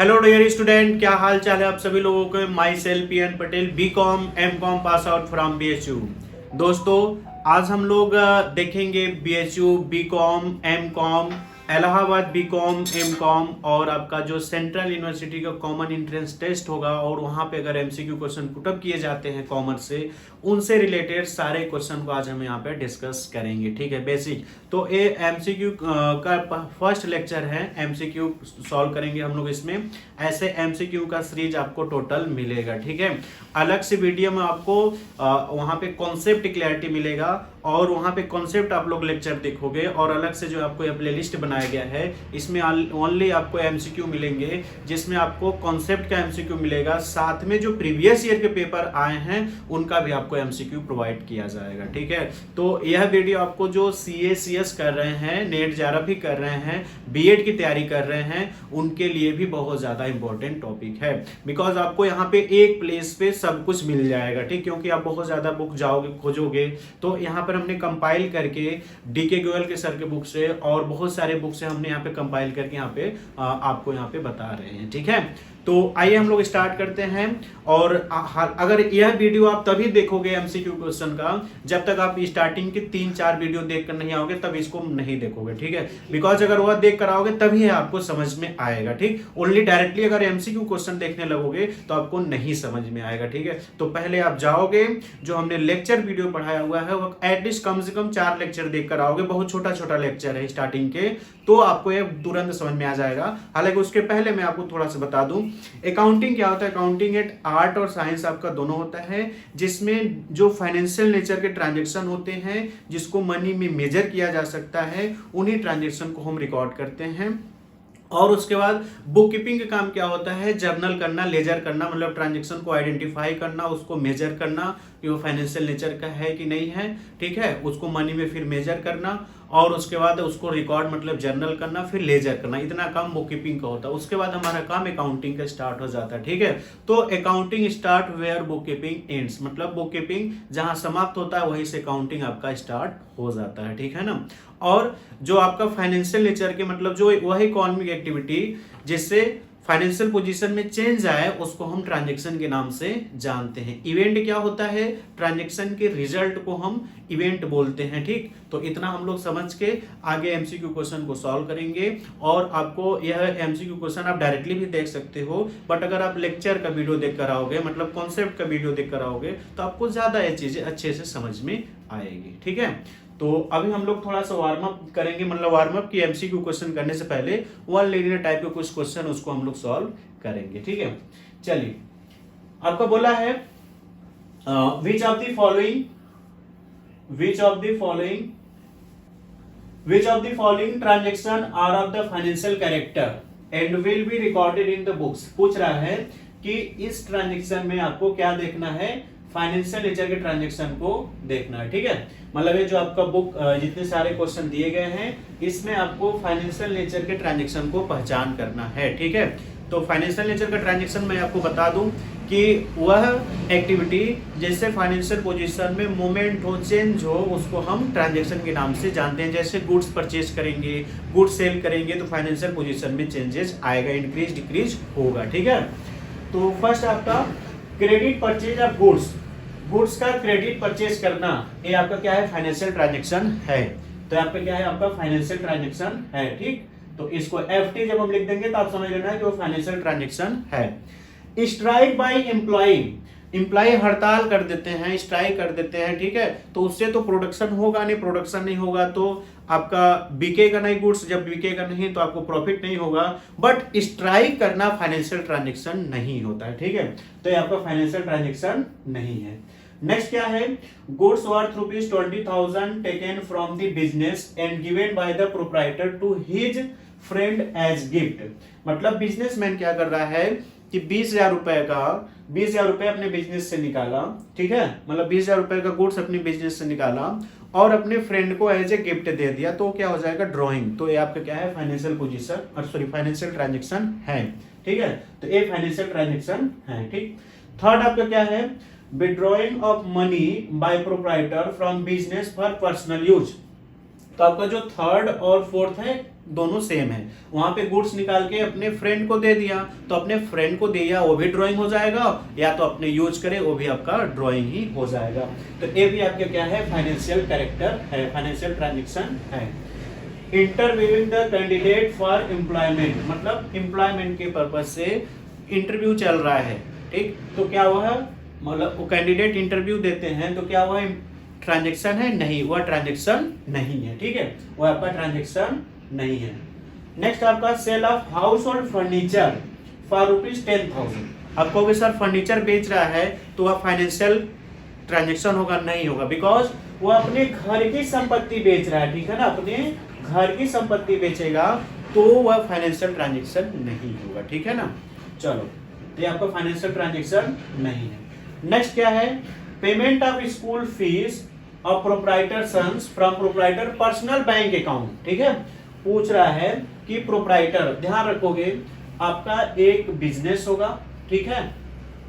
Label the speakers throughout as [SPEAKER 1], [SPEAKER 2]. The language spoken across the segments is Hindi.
[SPEAKER 1] हेलो डियर स्टूडेंट, क्या हाल चाल है आप सभी लोगों के। Myself P N. Patel, B Com M Com pass out from BHU. दोस्तों, आज हम लोग देखेंगे BHU, B Com, M Com, Allahabad B Com, M Com और आपका जो सेंट्रल यूनिवर्सिटी का कॉमन एंट्रेंस टेस्ट होगा और वहाँ पे अगर एमसीक्यू क्वेश्चन पुटअप किए जाते हैं कॉमर्स से, उनसे रिलेटेड सारे क्वेश्चन को आज हम यहाँ पे डिस्कस करेंगे। ठीक है, बेसिक। तो ये एमसीक्यू का फर्स्ट लेक्चर है। एमसीक्यू सॉल्व करेंगे हम लोग इसमें। ऐसे एमसीक्यू का सीरीज आपको टोटल मिलेगा। ठीक है, अलग से वीडियो में आपको वहाँ पे कॉन्सेप्ट क्लैरिटी मिलेगा और वहाँ पे कॉन्सेप्ट आप लोग लेक्चर देखोगे और अलग से जो आपको ये प्लेलिस्ट बनाया गया है इसमें ओनली आपको एमसीक्यू मिलेंगे, जिसमें आपको कॉन्सेप्ट का एमसीक्यू मिलेगा, साथ में जो प्रीवियस ईयर के पेपर आए हैं उनका भी आपको एमसीक्यू प्रोवाइड किया जाएगा। ठीक है, तो यह वीडियो आपको जो सीए सीएस कर रहे हैं, नेट जेआरएफ कर रहे हैं, बीएड की तैयारी कर रहे हैं, उनके लिए भी बहुत ज्यादा इंपॉर्टेंट टॉपिक है। बिकॉज आपको यहाँ पे एक प्लेस पे सब कुछ मिल जाएगा। ठीक, क्योंकि आप बहुत ज्यादा बुक जाओगे खोजोगे, तो यहाँ पर हमने कंपाइल करके डीके गोयल के सर के बुक से और बहुत सारे बुक से हमने यहाँ पे कंपाइल करके यहाँ पे आपको यहाँ पे बता रहे हैं। ठीक है, तो आइए हम लोग स्टार्ट करते हैं। और अगर यह वीडियो आप तभी देखोगे एमसीक्यू क्वेश्चन का जब तक आप स्टार्टिंग के 3-4 वीडियो देखकर नहीं आओगे, तब इसको नहीं देखोगे। ठीक है, बिकॉज अगर वह देख कर आओगे तभी आपको समझ में आएगा। ठीक, ओनली डायरेक्टली अगर एमसीक्यू क्वेश्चन देखने लगोगे तो आपको नहीं समझ में आएगा। ठीक है, तो पहले आप जाओगे, जो हमने लेक्चर वीडियो पढ़ाया हुआ है वो एटलीस्ट कम से कम 4 लेक्चर देखकर आओगे। बहुत छोटा छोटा लेक्चर है स्टार्टिंग के, तो आपको ये तुरंत समझ में आ जाएगा। हालांकि उसके पहले मैं आपको थोड़ा सा बता दूं, अकाउंटिंग क्या होता है। अकाउंटिंग एक आर्ट और साइंस आपका दोनों होता है, जिसमें जो फाइनेंशियल नेचर के ट्रांजैक्शन होते हैं, जिसको मनी में मेजर किया जा सकता है, उन्हीं ट्रांजैक्शन को हम रिकॉर्ड करते हैं। और उसके बाद बुक कीपिंग का काम क्या होता है, जर्नल करना, लेजर करना, मतलब ट्रांजैक्शन को आइडेंटिफाई करना, उसको मेजर करना कि वो फाइनेंशियल नेचर का है कि नहीं है। ठीक है, उसको मनी में फिर मेजर करना और उसके बाद उसको रिकॉर्ड मतलब जर्नल करना, फिर लेजर करना। इतना काम बुक कीपिंग का होता है। उसके बाद हमारा काम अकाउंटिंग का स्टार्ट हो जाता है। ठीक है, तो accounting start where book keeping ends, मतलब बुक कीपिंग जहां समाप्त होता है वहीं से अकाउंटिंग आपका स्टार्ट हो जाता है। ठीक है ना। और जो आपका फाइनेंशियल नेचर के मतलब जो वही इकोनॉमिक एक्टिविटी जिससे फाइनेंशियल पोजीशन में चेंज आए, उसको हम ट्रांजैक्शन के नाम से जानते हैं। इवेंट क्या होता है, ट्रांजैक्शन के रिजल्ट को हम इवेंट बोलते हैं। ठीक, तो इतना हम लोग समझ के आगे एमसीक्यू क्वेश्चन को सॉल्व करेंगे। और आपको यह एमसीक्यू क्वेश्चन आप डायरेक्टली भी देख सकते हो, बट अगर आप लेक्चर का वीडियो देख कर आओगे, मतलब कॉन्सेप्ट का वीडियो देख कर आओगे, तो आपको ज्यादा ये चीजें अच्छे से समझ में आएगी। ठीक है, तो अभी हम लोग थोड़ा सा वार्म अप करेंगे, मतलब वार्म अप की एमसीक्यू क्वेश्चन करने से पहले वन लाइनर टाइप के कुछ क्वेश्चन उसको हम लोग सॉल्व करेंगे। ठीक है, चलिए। आपका बोला है which of the following transaction are of the financial character and will be recorded in the books. पूछ रहा है कि इस ट्रांजैक्शन में आपको क्या देखना है, फाइनेंशियल नेचर के ट्रांजैक्शन को देखना है। ठीक है, मतलब ये जो आपका बुक जितने सारे क्वेश्चन दिए गए हैं इसमें आपको फाइनेंशियल नेचर के ट्रांजैक्शन को पहचान करना है। ठीक है, तो फाइनेंशियल नेचर का ट्रांजैक्शन मैं आपको बता दूं कि वह एक्टिविटी जैसे फाइनेंशियल पोजीशन में मूवमेंट हो, चेंज हो, उसको हम ट्रांजैक्शन के नाम से जानते हैं। जैसे गुड्स परचेज करेंगे, गुड्स सेल करेंगे, तो फाइनेंशियल पोजीशन में चेंजेस आएगा, इंक्रीज डिक्रीज होगा। ठीक है, तो फर्स्ट आपका क्रेडिट परचेज ऑफ गुड्स का क्रेडिट परचेज करना, ये आपका क्या है, फाइनेंशियल ट्रांजैक्शन है। तो आपका क्या है, आपका फाइनेंशियल ट्रांजैक्शन है। ठीक, तो इसको एफटी जब हम लिख देंगे तो आप समझ लेना कि वो फाइनेंशियल ट्रांजैक्शन है। स्ट्राइक बाय एम्प्लॉय हड़ताल कर देते हैं, स्ट्राइक कर देते हैं। ठीक है, तो उससे तो प्रोडक्शन होगा नहीं, प्रोडक्शन नहीं होगा तो आपका बिकेगा नहीं गुड्स, जब बिकेगा नहीं तो आपको प्रॉफिट नहीं होगा। बट स्ट्राइक करना फाइनेंशियल ट्रांजैक्शन नहीं होता है। ठीक है, तो ये आपका फाइनेंशियल ट्रांजैक्शन नहीं है। नेक्स्ट क्या है, goods worth ₹20,000 taken from the business and given by the proprietor to his friend as gift. मतलब बिजनेसमैन क्या कर रहा है कि 20,000 रुपए अपने बिजनेस से निकाला। ठीक है, मतलब 20,000 रुपए का गुड्स अपने बिजनेस से निकाला और अपने फ्रेंड को एज ए गिफ्ट दे दिया, तो क्या हो जाएगा, ड्रॉइंग। तो ये आपका क्या है, फाइनेंशियल पोजीशन और सॉरी फाइनेंशियल ट्रांजैक्शन है। ठीक है, तो ये फाइनेंशियल ट्रांजैक्शन है। ठीक, थर्ड आपका क्या है, withdrawing of money by proprietor from business for personal use. तो आपका जो थर्ड और फोर्थ है दोनों सेम है। वहां पे गुड्स निकाल के अपने फ्रेंड को दे दिया, तो अपने फ्रेंड को दिया वो भी ड्राइंग हो जाएगा, या तो अपने यूज करे वो भी आपका ड्राइंग ही हो जाएगा। तो ये भी आपके क्या है, फाइनेंशियल कैरेक्टर है, फाइनेंशियल ट्रांजेक्शन है। Interviewing the candidate for employment, मतलब एम्प्लॉयमेंट के पर्पज से इंटरव्यू चल रहा है, ठीक। तो क्या हुआ है, मतलब वो कैंडिडेट इंटरव्यू देते हैं, तो क्या हुआ, ट्रांजेक्शन है, नहीं, वह ट्रांजेक्शन नहीं है, ठीक है, वो आपका ट्रांजेक्शन नहीं है। नेक्स्ट आपका sale of household furniture for ₹10,000। आप कहोगे सर फर्नीचर बेच रहा है तो वह फाइनेंशियल ट्रांजेक्शन होगा, नहीं होगा, बिकॉज वो अपने घर की संपत्ति बेच रहा है, ठीक है ना, अपने घर की संपत्ति बेचेगा तो वह फाइनेंशियल ट्रांजेक्शन नहीं होगा, ठीक है ना। चलो, तो ये आपका फाइनेंशियल ट्रांजेक्शन नहीं है। नेक्स्ट क्या है, payment of school fees of proprietor sons from proprietor personal bank account, ठीक है। पूछ रहा है कि प्रोप्राइटर, ध्यान रखोगे आपका एक बिजनेस होगा, ठीक है,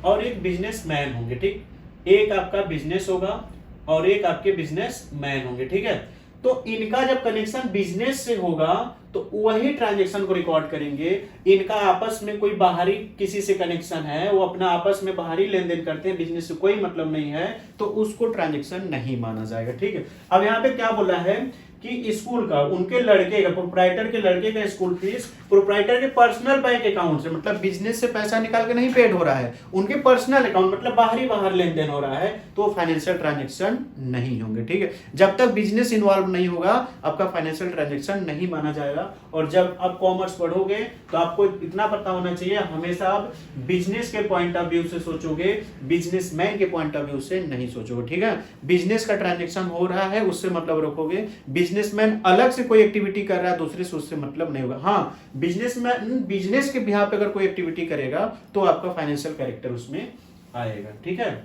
[SPEAKER 1] और एक बिजनेसमैन होंगे, ठीक। एक आपका बिजनेस होगा और एक आपके बिजनेसमैन होंगे, ठीक है। तो इनका जब कनेक्शन बिजनेस से होगा तो वही ट्रांजेक्शन को रिकॉर्ड करेंगे। इनका आपस में कोई बाहरी किसी से कनेक्शन है, वो अपना आपस में बाहरी लेन देन करते हैं, बिजनेस से कोई मतलब नहीं है, तो उसको ट्रांजेक्शन नहीं माना जाएगा, ठीक है। अब यहाँ पे क्या बोला है कि स्कूल का, उनके लड़के का, प्रोप्राइटर के लड़के का स्कूल फीस प्रोप्राइटर के पर्सनल बैंक अकाउंट से, मतलब बिजनेस से पैसा निकाल के नहीं पेड हो रहा है, उनके पर्सनल अकाउंट, मतलब बाहर लेन देन हो रहा है, तो फाइनेंशियल ट्रांजेक्शन नहीं होंगे, ठीक है। जब तक बिजनेस इन्वॉल्व नहीं होगा आपका फाइनेंशियल ट्रांजेक्शन नहीं माना जाएगा। और जब आप कॉमर्स पढ़ोगे तो आपको इतना पता होना चाहिए, हमेशा आप बिजनेस के पॉइंट ऑफ व्यू से सोचोगे, बिजनेसमैन के पॉइंट ऑफ व्यू से नहीं सोचोगे, ठीक है। बिजनेस का ट्रांजेक्शन हो रहा है उससे मतलब रखोगे, बिजनेसमैन अलग से कोई एक्टिविटी कर रहा है दूसरे से, उससे मतलब नहीं होगा। हाँ, बिजनेसमैन बिजनेस के बिहाफ पे अगर कोई एक्टिविटी करेगा तो आपका फाइनेंशियल कैरेक्टर उसमें आएगा, ठीक है।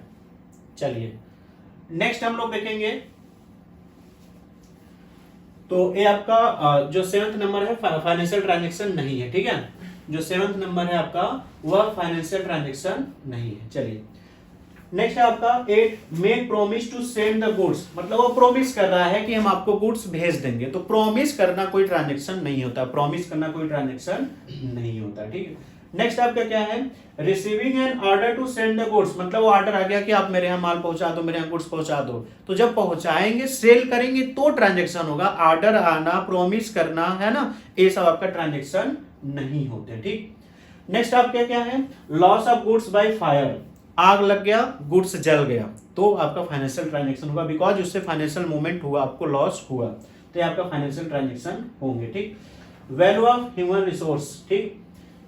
[SPEAKER 1] चलिए नेक्स्ट हम लोग देखेंगे, तो ये आपका जो 7th नंबर है फाइनेंशियल ट्रांजेक्शन नहीं है, ठीक है। जो 7th नंबर है आपका वह फाइनेंशियल ट्रांजेक्शन नहीं है। चलिए नेक्स्ट है आपका 8 make promise to send the goods, मतलब वो प्रॉमिस कर रहा है कि हम आपको गुड्स भेज देंगे, तो प्रॉमिस करना कोई ट्रांजेक्शन नहीं होता, प्रॉमिस करना कोई ट्रांजेक्शन नहीं होता, ठीक है। नेक्स्ट आपका क्या है, receiving an order to send the goods, मतलब वो ऑर्डर आ गया कि आप मेरे यहाँ माल पहुंचा दो, मेरे यहाँ गुड्स पहुंचा दो, तो जब पहुंचाएंगे सेल करेंगे तो ट्रांजेक्शन होगा। ऑर्डर आना, प्रॉमिस करना, है ना, ये सब आपका ट्रांजेक्शन नहीं होते, ठीक। नेक्स्ट आपका क्या है, loss of goods by fire, आग लग गया, गुड्स जल गया, तो आपका फाइनेंशियल ट्रांजेक्शन होगा, बिकॉज उससे फाइनेंशियल मूवमेंट हुआ, आपको लॉस हुआ, तो ये आपका फाइनेंशियल ट्रांजेक्शन होंगे, ठीक। वैल्यू ऑफ ह्यूमन रिसोर्स, ठीक,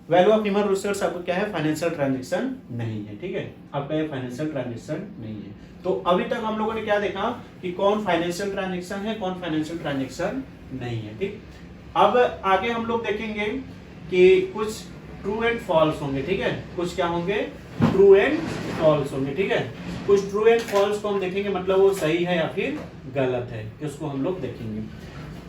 [SPEAKER 1] वैल्यू ऑफ ह्यूमन रिसोर्स आपको क्या है, फाइनेंशियल ट्रांजेक्शन नहीं है, ठीक है, आपका ये फाइनेंशियल ट्रांजेक्शन नहीं है। तो अभी तक हम लोगों ने क्या देखा कि कौन फाइनेंशियल ट्रांजेक्शन है, कौन फाइनेंशियल ट्रांजेक्शन नहीं है, ठीक। अब आगे हम लोग देखेंगे कि कुछ ट्रू एंड फॉल्स होंगे, ठीक है, कुछ क्या होंगे, ट्रू एंड फॉल्स होंगे, ठीक है। कुछ ट्रू एंड फॉल्स को हम देखेंगे, मतलब वो सही है या फिर गलत है, इसको हम लोग देखेंगे।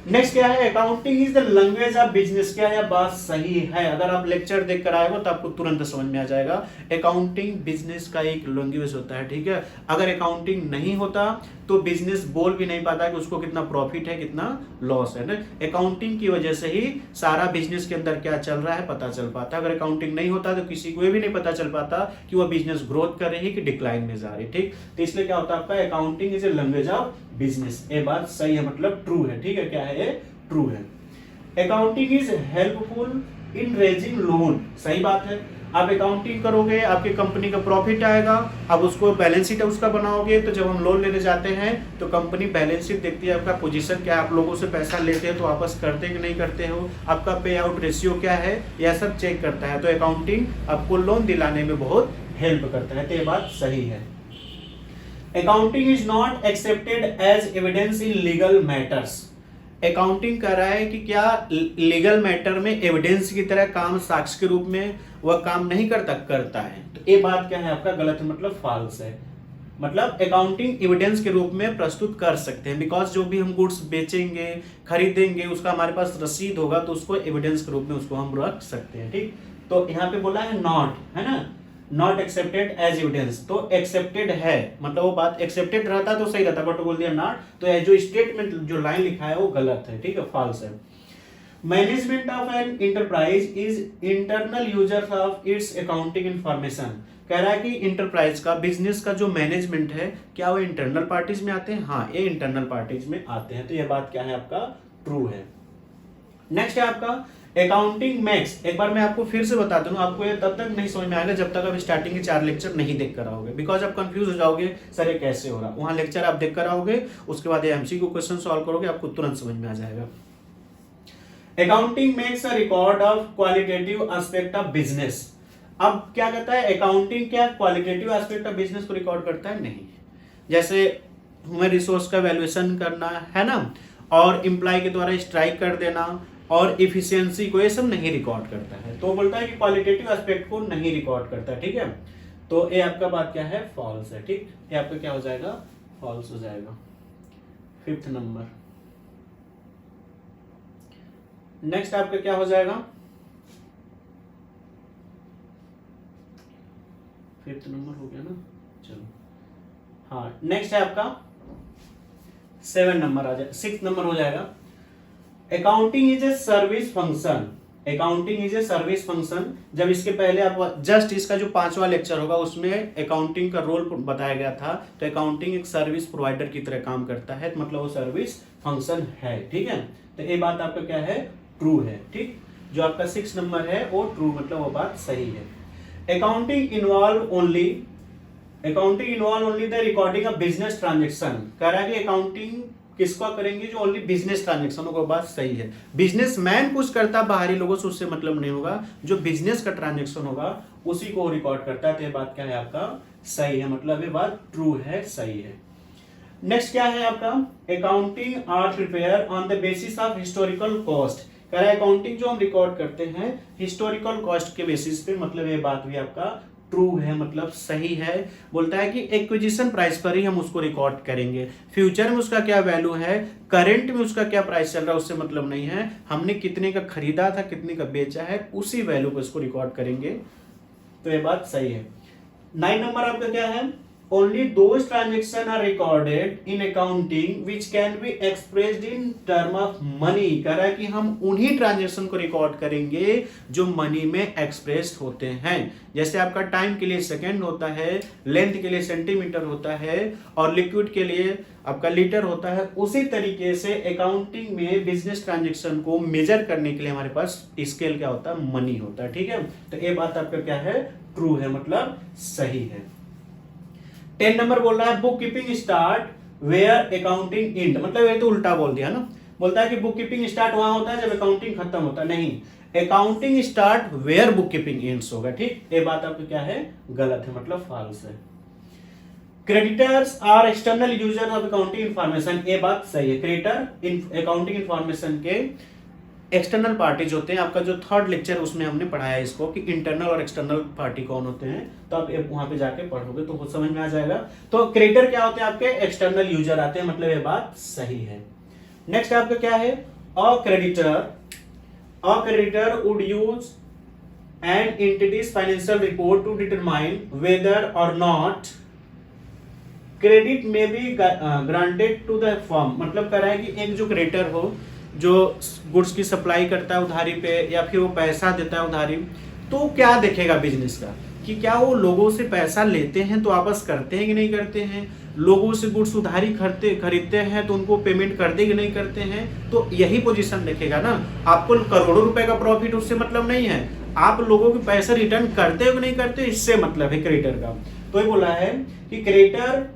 [SPEAKER 1] नेक्स्ट क्या है, accounting is the language of business, क्या है, बात सही है। अगर आप लेक्चर देख कर आएगा तो आपको तुरंत समझ में आ जाएगा, अकाउंटिंग बिजनेस का एक लैंग्वेज होता है, ठीक है। अगर अकाउंटिंग नहीं होता तो बिजनेस बोल भी नहीं पाता कि उसको कितना प्रॉफिट है, कितना लॉस है ना। अकाउंटिंग की वजह से ही सारा बिजनेस के अंदर क्या चल रहा है पता चल पाता। अगर अकाउंटिंग नहीं होता तो किसी को भी नहीं पता चल पाता कि वह बिजनेस ग्रोथ कर रही है कि डिक्लाइन में जा रही है, ठीक। तो इसलिए क्या होता है आपका, accounting is a language of business, ये बात सही है, मतलब ट्रू है, ठीक है। क्या है ये, ट्रू है। Accounting is helpful in raising loan, सही बात है। आप अकाउंटिंग करोगे, आपकी कंपनी का प्रॉफिट आएगा, अब उसको बैलेंस शीट उसका बनाओगे, तो जब हम लोन लेने जाते हैं तो कंपनी बैलेंस शीट देखती है, आपका पोजीशन क्या है, आप लोगों से पैसा लेते हैं तो वापस करते कि नहीं करते हो, आपका पे आउट रेशियो क्या है, यह सब चेक करता है। तो अकाउंटिंग आपको लोन दिलाने में बहुत हेल्प करता है, तो ये बात सही है। Accounting is not accepted as evidence in legal matters, accounting कर रहा है कि क्या लीगल मैटर में एविडेंस की तरह काम, साक्ष्य के रूप में वह काम नहीं करता है, तो ये बात क्या है आपका, गलत है, मतलब फॉल्स है। मतलब अकाउंटिंग एविडेंस के रूप में प्रस्तुत कर सकते हैं, बिकॉज जो भी हम गुड्स बेचेंगे, खरीदेंगे, उसका हमारे पास रसीद होगा तो उसको एविडेंस के रूप में उसको हम रख सकते हैं, ठीक। तो यहाँ पे बोला है नॉट, है ना, नॉट एक्सेप्टेड एज एविडेंस, तो एक्सेप्टेड है, मतलब वो बात एक्सेप्टेड रहता तो सही रहता, बट बोल दिया नॉट, तो जो स्टेटमेंट जो लाइन लिखा है वो गलत है, ठीक है, फॉल्स है। Management of an enterprise is internal users of its accounting information. कह रहा है कि इंटरप्राइज का, बिजनेस का जो मैनेजमेंट है, क्या वो इंटरनल पार्टीज में आते हैं? हाँ, ये इंटरनल पार्टीज में आते हैं। तो ये बात क्या है आपका? ट्रू है। नेक्स्ट है आपका अकाउंटिंग मैक्स। एक बार मैं आपको फिर से बता दूं, आपको ये तब तक नहीं समझ में आएगा जब तक आप स्टार्टिंग के 4 लेक्चर नहीं देख कर आओगे, बिकॉज आप कंफ्यूज हो जाओगे सर ये कैसे हो रहा। वहां लेक्चर आप देख कर आओगे, उसके बाद एमसीक्यू क्वेश्चन सॉल्व करोगे, आपको तुरंत समझ में आ जाएगा। Accounting makes a record of qualitative aspect of business. अब क्या कहता है, अकाउंटिंग क्या क्वालिटेटिव एस्पेक्ट ऑफ बिजनेस को रिकॉर्ड करता है? नहीं। जैसे ह्यूमन रिसोर्स का वैल्यूएशन करना है ना, और एम्प्लॉय के द्वारा स्ट्राइक कर देना और इफिशियंसी को, ये सब नहीं रिकॉर्ड करता है। तो बोलता है कि क्वालिटेटिव एस्पेक्ट को नहीं रिकॉर्ड करता है। ठीक है, तो ये आपका बात क्या है? फॉल्स है। ठीक, ये आपका क्या हो जाएगा? फॉल्स हो जाएगा। 5th number. नेक्स्ट आपका क्या हो जाएगा? 5th नंबर हो गया ना, चलो। हाँ, नेक्स्ट है आपका 7 नंबर आ जाए, 6th नंबर हो जाएगा। Accounting is a service function. Accounting is a service function. जब इसके पहले आप जस्ट इसका जो 5वां लेक्चर होगा उसमें अकाउंटिंग का रोल बताया गया था। तो अकाउंटिंग एक सर्विस प्रोवाइडर की तरह काम करता है, मतलब वो सर्विस फंक्शन है। ठीक है, तो ये बात आपका क्या है? ट्रू है। ठीक, जो आपका 6 नंबर है वो ट्रू, मतलब वो बात सही है। Accounting involve only the recording of business transaction. कह रहा है कि अकाउंटिंग किसको करेंगे? जो ओनली बिजनेस ट्रांजेक्शन होगा। बात सही है। बिजनेसमैन कुछ करता, बाहरी लोगों से उससे मतलब नहीं होगा। जो बिजनेस का ट्रांजेक्शन होगा उसी को रिकॉर्ड करता है। तो ये बात क्या है आपका? सही है, मतलब ये बात ट्रू है, सही है। नेक्स्ट क्या है आपका? Accounting are prepare on the basis of historical cost. कह रहा है अकाउंटिंग जो हम रिकॉर्ड करते हैं हिस्टोरिकल कॉस्ट के बेसिस पे, मतलब ये बात भी आपका ट्रू है, मतलब सही है। बोलता है कि एक्विजिशन प्राइस पर ही हम उसको रिकॉर्ड करेंगे, फ्यूचर में उसका क्या वैल्यू है, करंट में उसका क्या प्राइस चल रहा है उससे मतलब नहीं है। हमने कितने का खरीदा था, कितने का बेचा है, उसी वैल्यू पर इसको रिकॉर्ड करेंगे। तो ये बात सही है। 9 नंबर आपका क्या है? Only those transactions are recorded in accounting which can be expressed in term of money। कह रहा है कि हम उन्हीं ट्रांजेक्शन को रिकॉर्ड करेंगे जो मनी में एक्सप्रेस्ड होते हैं। जैसे आपका टाइम के लिए सेकंड होता है, लेंथ के लिए सेंटीमीटर होता है, और लिक्विड के लिए आपका लीटर होता है। उसी तरीके से अकाउंटिंग में बिजनेस ट्रांजेक्शन को मेजर करने के लिए हमारे पास स्केल क्या होता है? मनी होता है। ठीक है, तो ये बात आपका क्या है? ट्रू है, मतलब सही है। 10 नंबर बोल रहा है book keeping start where accounting end. मतलब ये तो उल्टा बोल दिया ना। बोलता है कि बुक कीपिंग स्टार्ट वहां होता है जब अकाउंटिंग खत्म होता है। नहीं, accounting start where book keeping ends होगा। ठीक, ये बात आपको क्या है? गलत है, मतलब फॉल्स है। Creditors are external user of accounting information. ये बात सही है। क्रेडिटर अकाउंटिंग इंफॉर्मेशन के एक्सटर्नल पार्टीज होते हैं। आपका जो 3rd लेक्चर उसमें हमने पढ़ाया इसको कि इंटरनल और एक्सटर्नल पार्टी कौन होते हैं, तो आप वहां पे जाके पढ़ोगे तो खुद समझ में आ जाएगा। तो क्रेडिटर क्या होते हैं? आपके एक्सटर्नल यूजर आते हैं, मतलब ये बात सही है। नेक्स्ट आपका क्या है? A creditor would use an entity's financial report to determine whether or not credit may be granted to the firm. मतलब कह रहा है कि एक जो क्रेडिटर हो, जो गुड्स की सप्लाई करता है उधारी पे, या फिर वो पैसा देता है उधारी, तो क्या देखेगा बिजनेस का कि क्या वो लोगों से पैसा लेते हैं तो वापस करते हैं कि नहीं करते हैं, लोगों से गुड्स उधारी खरीदते हैं तो उनको पेमेंट करते कि नहीं करते हैं। तो यही पोजीशन देखेगा ना। आपको करोड़ों रुपए का प्रॉफिट उससे मतलब नहीं है, आप लोगों के पैसे रिटर्न करते हो कि नहीं करते, इससे मतलब है क्रेडिटर का। तो ये बोला है कि creditor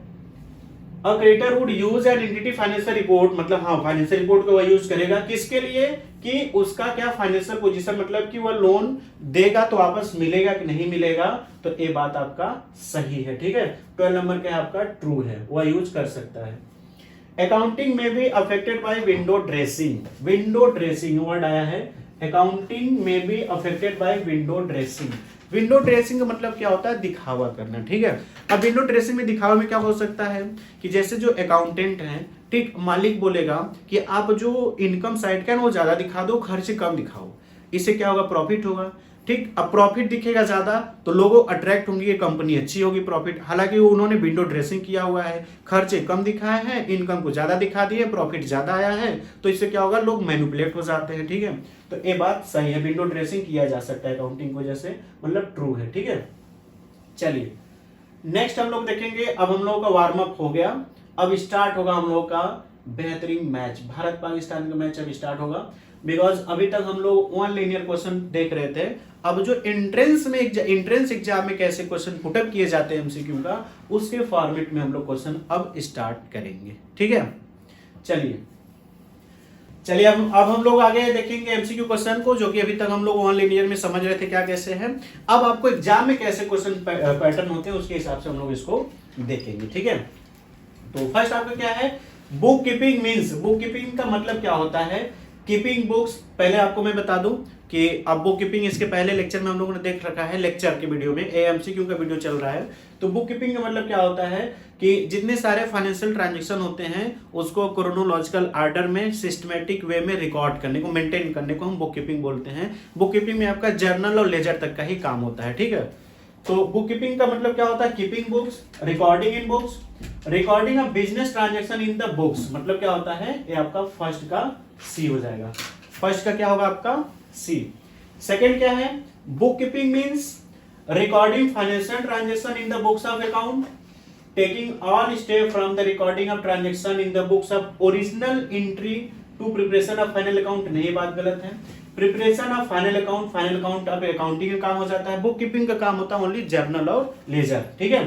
[SPEAKER 1] would use an entity financial report, मतलब हाँ फाइनेंशियल रिपोर्ट को वह यूज करेगा किसके लिए? कि उसका क्या फाइनेंशियल पोजीशन, मतलब कि वह लोन देगा तो वापस मिलेगा कि नहीं मिलेगा। तो ये बात आपका सही है। ठीक है, 12 नंबर क्या आपका? ट्रू है, वह यूज कर सकता है। अकाउंटिंग में भी affected by window dressing. Window dressing word आया है। अकाउंटिंग में भी affected by window dressing. Window dressing का मतलब क्या होता है? दिखावा करना। ठीक है, अब विंडो ड्रेसिंग में दिखावा में क्या हो सकता है कि जैसे जो अकाउंटेंट हैं, ठीक, मालिक बोलेगा कि आप जो इनकम साइड का है वो ज्यादा दिखा दो, खर्च कम दिखाओ, इससे क्या होगा? प्रॉफिट होगा। ठीक। अब प्रॉफिट दिखेगा ज्यादा तो लोगों अट्रैक्ट होंगे, ये कंपनी अच्छी होगी, प्रॉफिट, हालांकि उन्होंने विंडो ड्रेसिंग किया हुआ है, खर्चे कम दिखाए हैं, इनकम को ज्यादा दिखा दिए, प्रॉफिट ज्यादा आया है, तो इससे क्या होगा, लोग मैनिपुलेट हो जाते हैं। ठीक है, तो ये बात सही है, विंडो ड्रेसिंग किया जा सकता है अकाउंटिंग की वजह से, मतलब ट्रू है। ठीक है, चलिए नेक्स्ट हम लोग देखेंगे। अब हम लोगों का वार्म अप हो गया, अब स्टार्ट होगा हम लोगों का बेहतरीन मैच, भारत पाकिस्तान का मैच अब स्टार्ट होगा। बिकॉज अभी तक हम लोग वन लीनियर क्वेश्चन देख रहे थे, अब जो एंट्रेंस एग्जाम में कैसे क्वेश्चन पुटअप किए जाते हैं एमसीक्यू का, उसके फॉर्मेट में हम लोग क्वेश्चन अब स्टार्ट करेंगे। ठीक है, चलिए अब हम लोग आगे देखेंगे एमसीक्यू क्वेश्चन को, जो कि अभी तक हम लोग वन लीनियर में समझ रहे थे क्या कैसे है। अब आपको एग्जाम में कैसे क्वेश्चन पैटर्न होते हैं उसके हिसाब से हम लोग इसको देखेंगे। ठीक है, तो फर्स्ट आपका क्या है, book keeping means, book keeping का मतलब क्या होता है, कीपिंग बुक्स। पहले आपको मैं बता दूं कि अब बुक कीपिंग इसके पहले लेक्चर में हम लोगों ने देख रखा है, लेक्चर के वीडियो में एमसीक्यू का वीडियो चल रहा है। तो बुक कीपिंग का मतलब क्या होता है कि जितने सारे फाइनेंशियल ट्रांजैक्शन होते हैं उसको क्रोनोलॉजिकल ऑर्डर में सिस्टमेटिक वे में रिकॉर्ड करने को, मेंटेन करने को हम बुक कीपिंग बोलते हैं। बुक कीपिंग में आपका जर्नल और लेजर तक का ही काम होता है। ठीक है, तो बुक कीपिंग का मतलब क्या होता है, keeping books, recording in books, recording of business transaction in the books, मतलब क्या होता है, ये आपका फर्स्ट का सी हो जाएगा। फर्स्ट का क्या होगा आपका सी। सेकंड क्या है, book keeping means recording financial transaction in the books of account, taking all step from the recording of transaction in the books of original entry to preparation of final account. नहीं, बात गलत है, प्रिपरेशन ऑफ फाइनल अकाउंट अब अकाउंटिंग का काम हो जाता है, बुक कीपिंग का काम होता है ओनली जर्नल और लेजर। ठीक है,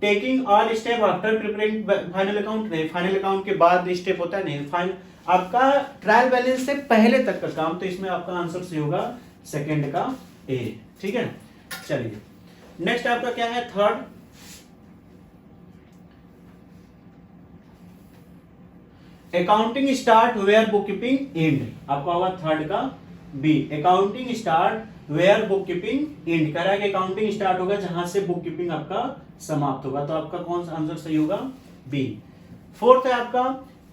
[SPEAKER 1] taking all step after preparing final account, नहीं, फाइनल अकाउंट के बाद स्टेप होता है, नहीं, फाइनल आपका ट्रायल बैलेंस से पहले तक का काम, तो इसमें आपका आंसर सही होगा सेकंड का ए। ठीक है, चलिए नेक्स्ट आपका क्या है, third, accounting start where book keeping end, आपका होगा थर्ड का B, accounting start where book keeping end, कह रहा है कि अकाउंटिंग स्टार्ट होगा जहां से बुक कीपिंग आपका समाप्त होगा, तो आपका कौन सा आंसर सही होगा, बी। फोर्थ है आपका,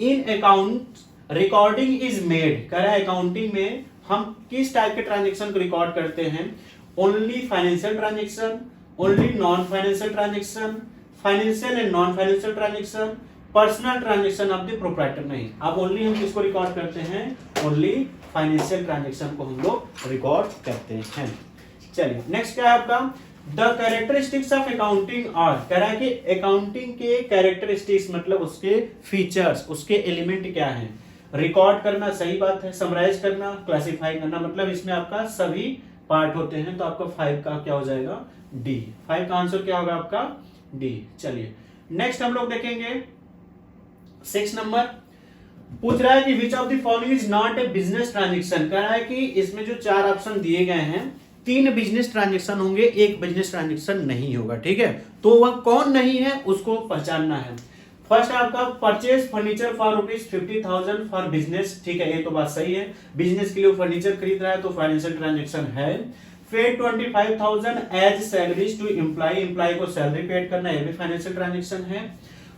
[SPEAKER 1] इन अकाउंट रिकॉर्डिंग इज मेड, कह रहा है अकाउंटिंग में हम किस टाइप के ट्रांजेक्शन को रिकॉर्ड करते हैं, only financial transaction, only non financial transaction, financial and non financial transaction, personal transaction of the proprietor. नहीं, अब ओनली हम किसको रिकॉर्ड करते हैं, ओनली फाइनेंशियल ट्रांजेक्शन को हम लोग रिकॉर्ड करते हैं। चलिए नेक्स्ट क्या है आपका, the characteristics of accounting are, कह रहा है कि अकाउंटिंग के कैरेक्टरिस्टिक्स मतलब उसके फीचर्स, उसके एलिमेंट क्या हैं, रिकॉर्ड करना, सही बात है, समराइज करना, क्लासिफाई करना, मतलब इसमें आपका सभी पार्ट होते हैं, तो आपका 5 का क्या हो जाएगा, डी। 5 का आंसर क्या होगा आपका, डी। चलिए नेक्स्ट हम लोग देखेंगे 6 नंबर, पूछ रहा है कि विच of the following is not a business transaction, कह रहा है कि इसमें जो 4 ऑप्शन दिए गए हैं 3 बिजनेस ट्रांजेक्शन होंगे, 1 बिजनेस ट्रांजेक्शन नहीं होगा। ठीक है, तो वह कौन नहीं है उसको पहचानना है। फर्स्ट आपका purchase furniture for ₹50,000 for business, ठीक है, ये तो बात सही है, बिजनेस के लिए फर्नीचर खरीद रहा है तो फाइनेंशियल ट्रांजेक्शन है। Paid 25,000 as salaries to employ को सैलरी पेड करना, ये भी फाइनेंशियल ट्रांजेक्शन है।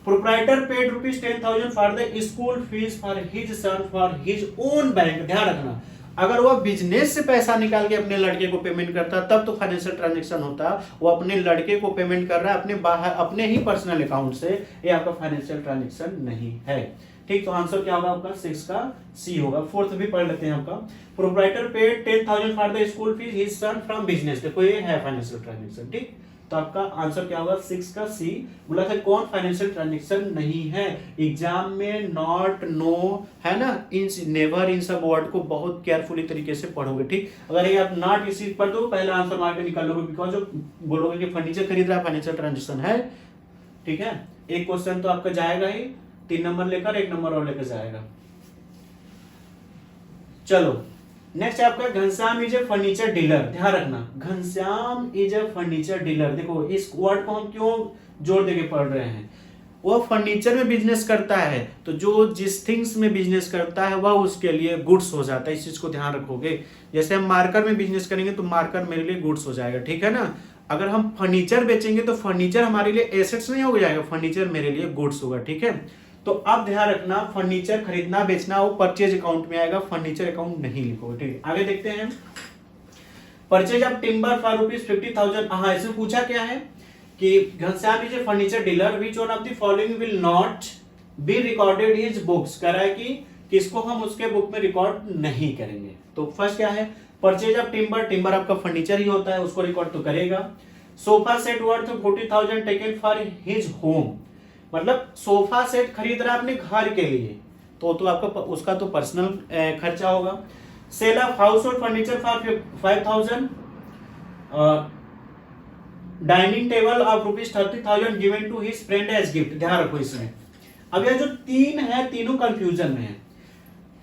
[SPEAKER 1] Proprietor paid ₹10,000 for the school fees for his son for his own bank, ध्यान रखना, अगर वह बिजनेस से पैसा निकाल के अपने लड़के को पेमेंट करता तब तो फाइनेंशियल ट्रांजैक्शन होता, वो अपने लड़के को पेमेंट कर रहा है अपने ही पर्सनल अकाउंट से, ये आपका फाइनेंशियल ट्रांजैक्शन नहीं है। ठीक, तो आंसर क्या होगा आपका 6 का सी होगा। फोर्थ भी पढ़ लेते हैं आपका, proprietor paid 10,000 for the school fees his sun from business, देखो ये है फाइनेंशियल ट्रांजैक्शन। ठीक, तो आपका आंसर क्या होगा 6 का सी। बोला था कौन फाइनेंशियल ट्रांजैक्शन नहीं है, एग्जाम में नॉट, नो, है ना, इन नेवर, इन सब वर्ड को बहुत केयरफुली तरीके से पढ़ोगे। ठीक, अगर ये आप नॉट इसी पढ़ दो पहला आंसर मार के निकाल लोगे, बिकॉज जो बोलोगे कि फर्नीचर खरीद रहा है फाइनेंशियल ट्रांजैक्शन है। ठीक है, एक क्वेश्चन तो आपका जाएगा ही, 3 नंबर लेकर 1 नंबर और लेकर जाएगा। चलो नेक्स्ट आपका Ghanshyam is a furniture dealer, ध्यान रखना, Ghanshyam is a furniture dealer, देखो इस वर्ड को हम क्यों जोड़ देके पढ़ रहे हैं, वो फर्नीचर में बिजनेस करता है, तो जो जिस थिंग्स में बिजनेस करता है वह उसके लिए गुड्स हो जाता है, इस चीज को ध्यान रखोगे। जैसे हम मार्कर में बिजनेस करेंगे तो मार्कर मेरे लिए गुड्स हो जाएगा, ठीक है ना। अगर हम फर्नीचर बेचेंगे तो फर्नीचर हमारे लिए एसेट्स नहीं हो जाएगा, फर्नीचर मेरे लिए गुड्स होगा, ठीक है। तो अब ध्यान रखना, फर्नीचर खरीदना बेचना वो परचेज अकाउंट में आएगा, फर्नीचर अकाउंट नहीं लिखोगे, ठीक है। आगे देखते हैं परचेज ऑफ टिम्बर फॉर ₹50,000। हाँ, इसमें पूछा क्या है कि Ghanshyam is a furniture dealer, which one of the following will not be recorded his books. कह रहा है कि किसको हम उसके बुक में रिकॉर्ड नहीं करेंगे। तो फर्स्ट क्या है, परचेज ऑफ टिम्बर, टिम्बर आपका फर्नीचर ही होता है, उसको रिकॉर्ड तो करेगा। Sofa set worth 40,000 taken for his home, मतलब सोफा सेट खरीद रहा है अपने घर के लिए, तो आपका उसका तो पर्सनल खर्चा होगा। Sale of household furniture for 5,000, dining table of ₹30,000 given to his friend as gift. ध्यान रखो इसमें, अब यह जो तीन है तीनों कंफ्यूजन में है।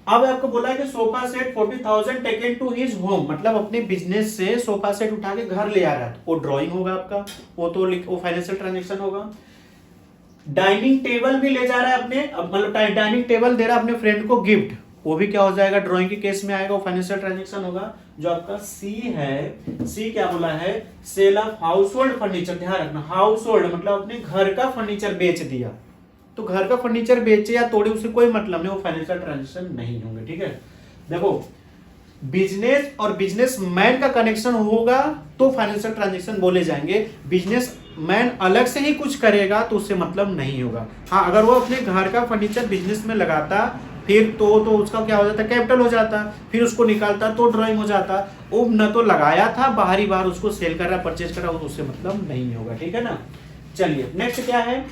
[SPEAKER 1] अब आपको बोला है कि sofa set 40,000 taken to his home, मतलब अपने बिजनेस से सोफा सेट उठा के घर ले आ रहा है, वो ड्राइंग होगा आपका, वो फाइनेंशियल ट्रांजेक्शन होगा। डाइनिंग टेबल भी ले जा रहा है अपने, मतलब डाइनिंग टेबल दे रहा है अपने फ्रेंड को गिफ्ट, वो भी क्या हो जाएगा, ड्राइंग के केस में आएगा, वो फाइनेंशियल ट्रांजेक्शन होगा। जो आपका सी है, सी क्या बोला है, sale of household furniture. ध्यान रखना, हाउस होल्ड मतलब अपने घर का फर्नीचर बेच दिया, तो घर का फर्नीचर बेचे या तोड़े उससे कोई मतलब नहीं, वो फाइनेंशियल ट्रांजेक्शन नहीं होंगे। ठीक है, देखो बिजनेस और बिजनेसमैन का कनेक्शन होगा तो फाइनेंशियल ट्रांजेक्शन बोले जाएंगे, बिजनेसमैन अलग से ही कुछ करेगा तो उससे मतलब नहीं होगा। हाँ, अगर वो अपने घर का फर्नीचर बिजनेस में लगाता फिर तो उसका क्या हो जाता, कैपिटल हो जाता, फिर उसको निकालता तो ड्राइंग हो जाता। वो न तो लगाया था बाहर उसको सेल कर रहा, परचेज कर रहा, उससे मतलब नहीं होगा। ठीक है ना। चलिए नेक्स्ट क्या है,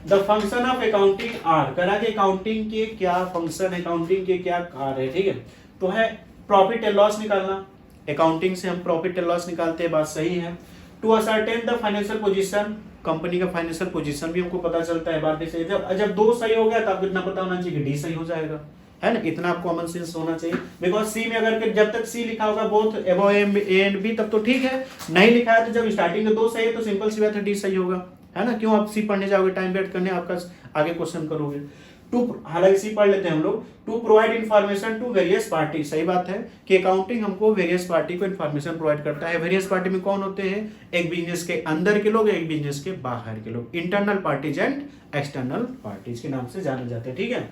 [SPEAKER 1] the function of accounting are. करा कि अकाउंटिंग के क्या फंक्शन, अकाउंटिंग के क्या कार्य है। ठीक है, तो है प्रॉफिट एंड लॉस निकालना, अकाउंटिंग से हम प्रॉफिट एंड लॉस निकालते हैं, बात सही है। To ascertain the financial position, company का फाइनेंशियल पोजीशन भी हमको पता चलता है, बात सही। जब दो सही हो गया तो आपको इतना पता होना चाहिए कि डी सही हो जाएगा, है ना, इतना आपको कॉमन सेंस होना चाहिए। बिकॉज सी में अगर जब तक सी लिखा होगा both above A and B तब तो ठीक है, नहीं लिखा है तो जब स्टार्टिंग में दो सही है तो सिंपल सी बात है डी सही होगा, है ना। क्यों आप सी पढ़ने जाओगे, टाइम वेट करने, आपका आगे क्वेश्चन करोगे। हालांकि सी पढ़ लेते हैं हम लोग। To provide information to various party, सही बात है कि अकाउंटिंग हमको वेरियस पार्टी को इन्फॉर्मेशन प्रोवाइड करता है। वेरियस पार्टी में कौन होते हैं, एक बिजनेस के अंदर के लोग, एक बिजनेस के बाहर के लोग, internal parties and external parties के नाम से जाने जाते हैं। ठीक है,